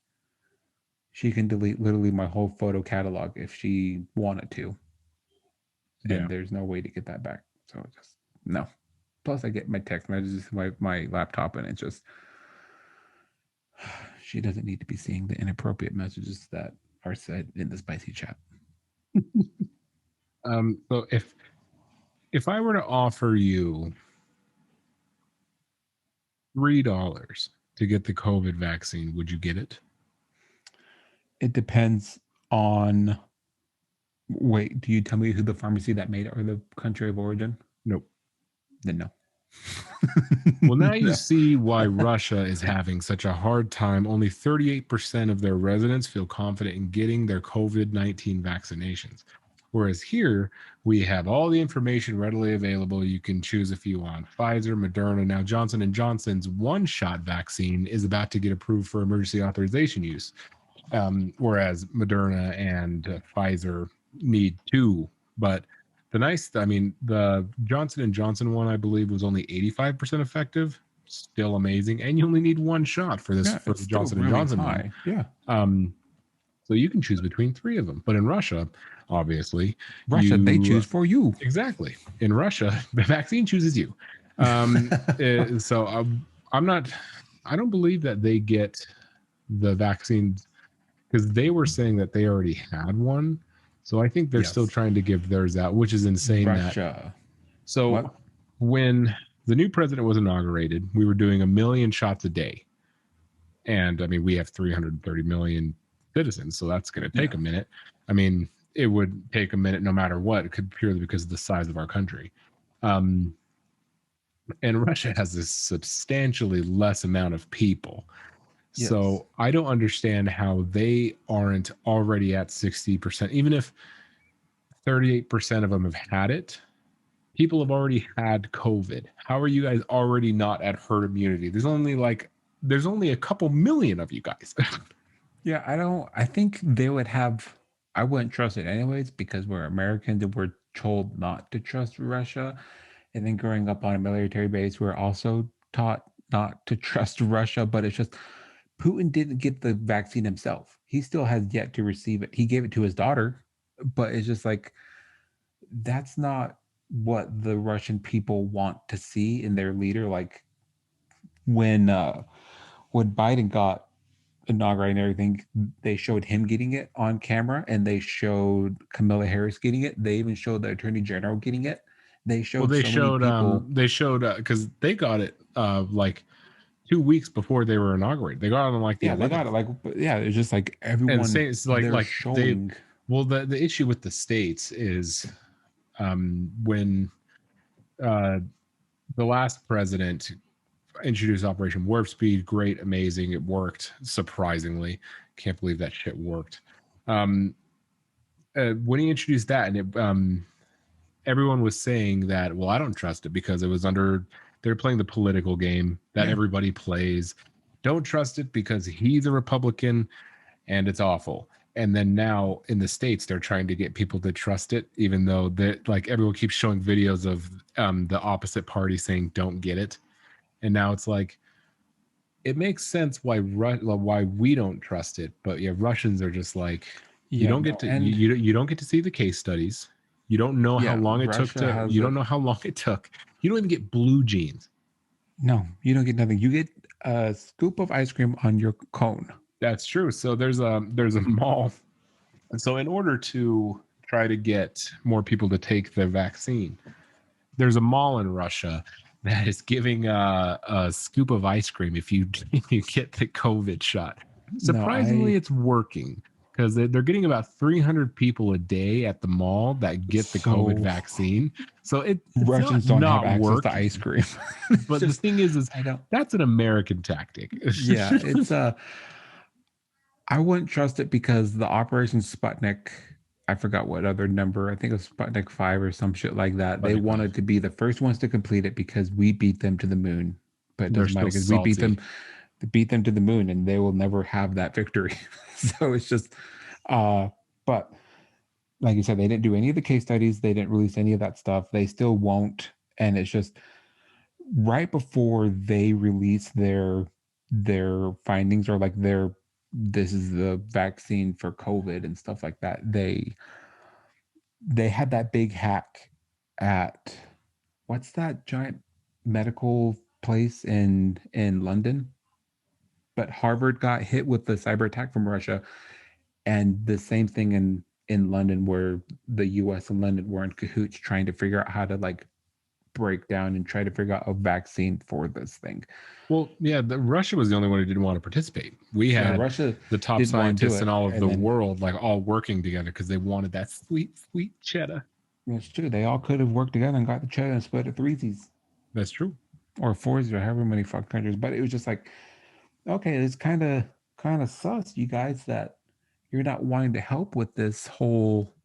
she can delete literally my whole photo catalog if she wanted to, Yeah. and there's no way to get that back. So it's just no. Plus, I get my text messages to my laptop, and it's just she doesn't need to be seeing the inappropriate messages that are said in the spicy chat. So if I were to offer you $3 to get the COVID vaccine, would you get it? It depends on. Wait, do you tell me who the pharmacy that made it or the country of origin? Nope. Then no. Well, now you No. see why Russia is having such a hard time. Only 38% of their residents feel confident in getting their COVID-19 vaccinations. Whereas here, we have all the information readily available. You can choose if you want Pfizer, Moderna. Now, Johnson and Johnson's one-shot vaccine is about to get approved for emergency authorization use, whereas Moderna and Pfizer need two. But I mean, the Johnson and Johnson one, I believe, was only 85% effective. Still amazing, and you only need one shot for this Yeah, for it's the still Johnson and really Johnson one. high. Yeah. Um, so you can choose between three of them. But in Russia, obviously, Russia, they you choose for you. exactly in Russia, the vaccine chooses you. So I'm not. I don't believe that they get the vaccine because they were saying that they already had one. So I think they're still Yes. trying to give theirs out, which is insane. That Russia. so What? when the new president was inaugurated, we were doing 1 million shots a day, and I mean we have 330 million citizens, so that's going to take Yeah. a minute. I mean, it would take a minute no matter what, purely because of the size of our country. Um, and Russia has a substantially less amount of people. Yes. So I don't understand how they aren't already at 60%. Even if 38% of them have had it, people have already had COVID. How are you guys already not at herd immunity? There's only a couple million of you guys. Yeah, I don't. I think they would have. I wouldn't trust it anyways because we're Americans and we're told not to trust Russia. And then growing up on a military base, we're also taught not to trust Russia. But it's just Putin didn't get the vaccine himself. He still has yet to receive it. He gave it to his daughter, but it's just like that's not what the Russian people want to see in their leader. Like when Biden got inaugurating everything, they showed him getting it on camera, and they showed Camilla Harris getting it. They even showed the Attorney General getting it. They Well, showed so many people. they showed because they got it like 2 weeks before they were inaugurated. They got it on like the Yeah, they got 11th. it. Like, yeah, it's just like And everyone say it's they're like they showing. well the issue with the states is when uh the last president introduced Operation Warp Speed. Great, amazing, it worked surprisingly. Can't believe that shit worked. um when he introduced that, and it everyone was saying that, well, I don't trust it because it was under, they're playing the political game that Yeah, everybody plays. Don't trust it because he's a Republican and it's awful. And then now in the States, they're trying to get people to trust it, even though that, like, everyone keeps showing videos of the opposite party saying don't get it. And now it's like, it makes sense why we don't trust it, but yeah, Russians are just like, you yeah, don't get no, to and you don't get to see the case studies. You don't know how yeah, long it took Russia to. has You a don't know how long it took. You don't even get blue jeans. no. You don't get nothing. You get a scoop of ice cream on your cone. That's true. So there's a mall. And so in order to try to get more people to take the vaccine, there's a mall in Russia that is giving a scoop of ice cream if you if you get the COVID shot. No, Surprisingly, it's working because they're getting about 300 people a day at the mall that get the COVID so vaccine. So it's Russians don't have not access to ice working. cream. It's But the just thing is I don't. that's an American tactic. Yeah, it's I wouldn't trust it because the Operation Sputnik, I forgot what other number, I think it was Sputnik 5 or some shit like that. But They wanted to be the first ones to complete it because we beat them to the moon. But it they're doesn't matter still because we salty. beat them to the moon, and they will never have that victory. So it's just but like you said, they didn't do any of the case studies, they didn't release any of that stuff. They still won't. And it's just right before they release their findings, or like their this is the vaccine for COVID and stuff like that, they had that big hack at what's that giant medical place in London. But Harvard got hit with the cyber attack from Russia, and the same thing in London, where the US and London were in cahoots trying to figure out how to like break down and try to figure out a vaccine for this thing. Well, yeah, Russia was the only one who didn't want to participate. We Yeah, had Russia the top didn't want to do scientists in it, all of and the then world, like, all working together because they wanted that sweet, sweet cheddar. it's true, they all could have worked together and got the cheddar and split it threesies That's true. or fours or however many fuck countries. But it was just like, okay, it's kind of sus, you guys, that you're not wanting to help with this whole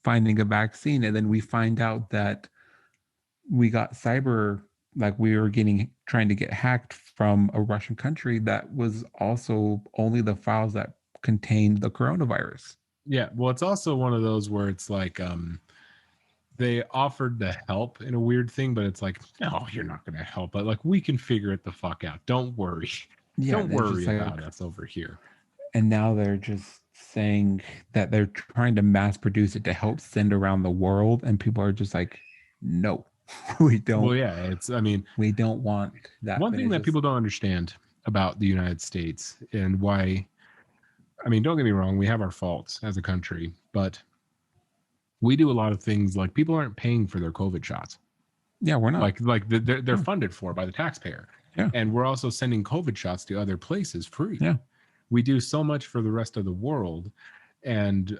finding a vaccine, and then we find out that we got cyber, like we were getting trying to get hacked from a Russian country that was also only the files that contained the coronavirus. Yeah. Well, it's also one of those where it's like they offered to help in a weird thing, but it's like, no, you're not gonna help. But like, we can figure it the fuck out. Don't worry. Yeah, Don't it's just worry like, about us over here. and now they're just saying that they're trying to mass produce it to help send around the world, and people are just like, no, we Well, don't, yeah, it's, I mean, we don't want that. one But thing it's that just people don't understand about the United States and why, I mean, don't get me wrong, we have our faults as a country, but we do a lot of things like people aren't paying for their COVID shots. yeah, we're not. They're Yeah, funded for by the taxpayer. yeah, And we're also sending COVID shots to other places free. yeah, We do so much for the rest of the world. And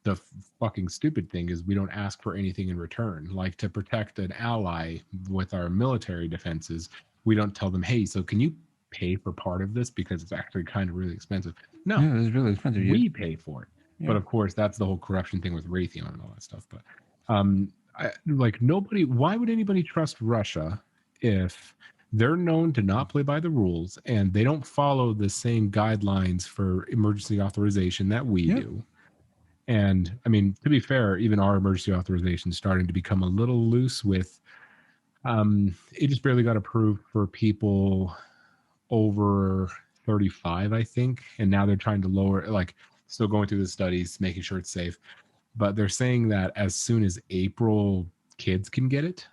the fucking stupid thing is we don't ask for anything in return. Like, to protect an ally with our military defenses, we don't tell them, hey, so can you pay for part of this because it's actually kind of really expensive? No, yeah. It's really expensive. we pay for it. But Yeah, of course, that's the whole corruption thing with Raytheon and all that stuff. But like, nobody, why would anybody trust Russia if they're known to not play by the rules and they don't follow the same guidelines for emergency authorization that we yeah, do? And I mean, to be fair, even our emergency authorization is starting to become a little loose with it just barely got approved for people over 35, I think. And now they're trying to lower, like, still going through the studies, making sure it's safe. But they're saying that as soon as April, kids can get it.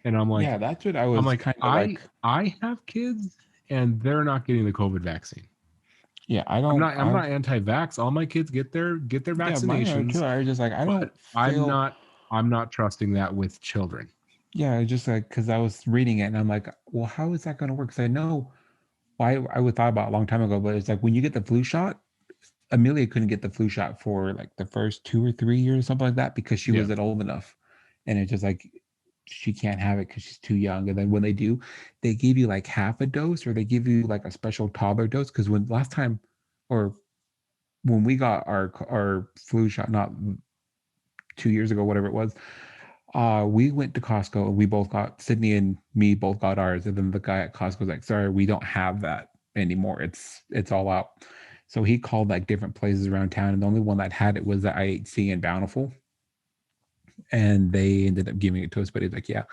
And yeah. That's what I I'm was like, kind of like. I have kids and they're not getting the COVID vaccine. Yeah, I I'm don't. not I'm not anti-vax. All my kids get their Yeah, mine are too. vaccinations, I was just like, I don't but I'm feel. not I'm not trusting that with children. Yeah, it's just like because I was reading it and I'm like, well, how is that going to work? Because I know why I would thought about it a long time ago, but it's like when you get the flu shot, Amelia couldn't get the flu shot for like the first 2 or 3 years, something like that, because she Yeah. wasn't old enough, and it's just like she can't have it because she's too young. And then when they do, they give you like half a dose, or they give you like a special toddler dose. Because when last time, or when we got our flu shot, not 2 years ago, whatever it was, we went to Costco and we both got Sydney and me both got ours, and then the guy at Costco was like, "Sorry, we don't have that anymore. It's all out." So he called like different places around town, and the only one that had it was the IHC in Bountiful, and they ended up giving it to us. But he's like, "Yeah,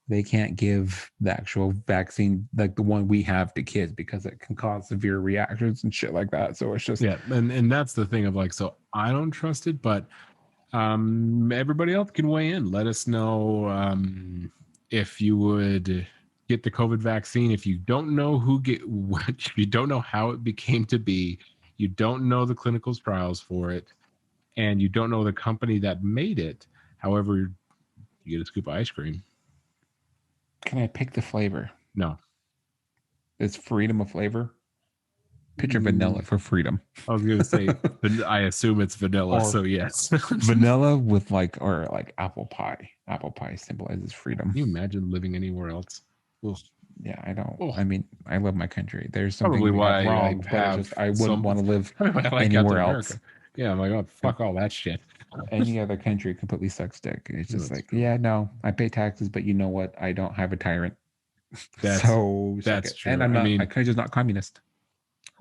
they can't give the actual vaccine like the one we have to kids because it can cause severe reactions and shit like that." So it's just, Yeah, and that's the thing of like, so I don't trust it, but everybody else can weigh in. Let us know if you would get the COVID vaccine. If you don't know who get what, if you don't know how it became to be, you don't know the clinical trials for it, and you don't know the company that made it. However, you get a scoop of ice cream. can I pick the flavor? No. It's freedom of flavor. Picture vanilla Mm, for freedom. I was gonna say, I assume it's vanilla, Or so yes. vanilla with like, or like apple pie. Apple pie symbolizes freedom. Can you imagine living anywhere else? Ugh. Yeah, I don't. Oh, I mean, I love my country. There's some probably things we have why I wrong, but it's have just I wouldn't some. want to live Probably why I like anywhere Captain else. America. Yeah, I'm like, oh, fuck all that shit. Any other country completely sucks dick. It's just That's like, true. yeah, no, I pay taxes, but you know what? I don't have a tyrant. That's So suck that's it. And true. I'm I not. My mean, country's not communist.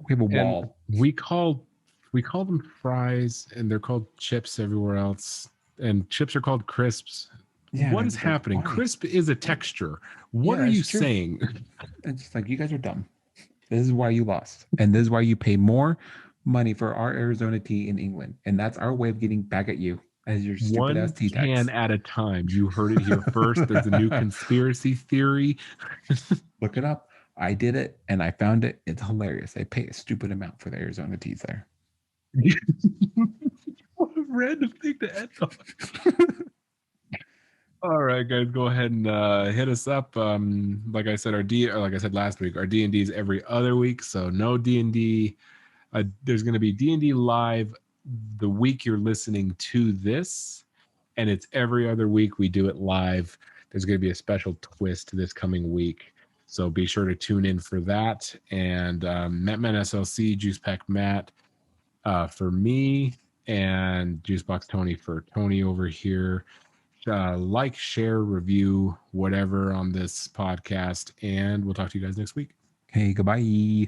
We have a and wall. we call them fries, and they're called chips everywhere else, and chips are called crisps. Yeah, and What I'm is just like, happening? why? Crisp is a texture. What Yeah, are you that's true. saying? It's just like you guys are dumb. This is why you lost, and this is why you pay more money for our Arizona tea in England, and that's our way of getting back at you as your stupid ass One tea can tax. at a time. You heard it here first. There's a new conspiracy theory. Look it up. I did it and I found it. It's hilarious. They pay a stupid amount for the Arizona teas there. What a random thing to end on. All right, guys, go ahead and hit us up. Like I said, or like I said last week, our D&D is every other week, so no D&D. There's going to be D&D live the week you're listening to this, and it's every other week we do it live. There's going to be a special twist this coming week, so be sure to tune in for that. And Mattman SLC, Juice Pack Matt for me, and Juicebox Tony for Tony over here. Like, share, review, whatever on this podcast, and we'll talk to you guys next week. Hey, goodbye.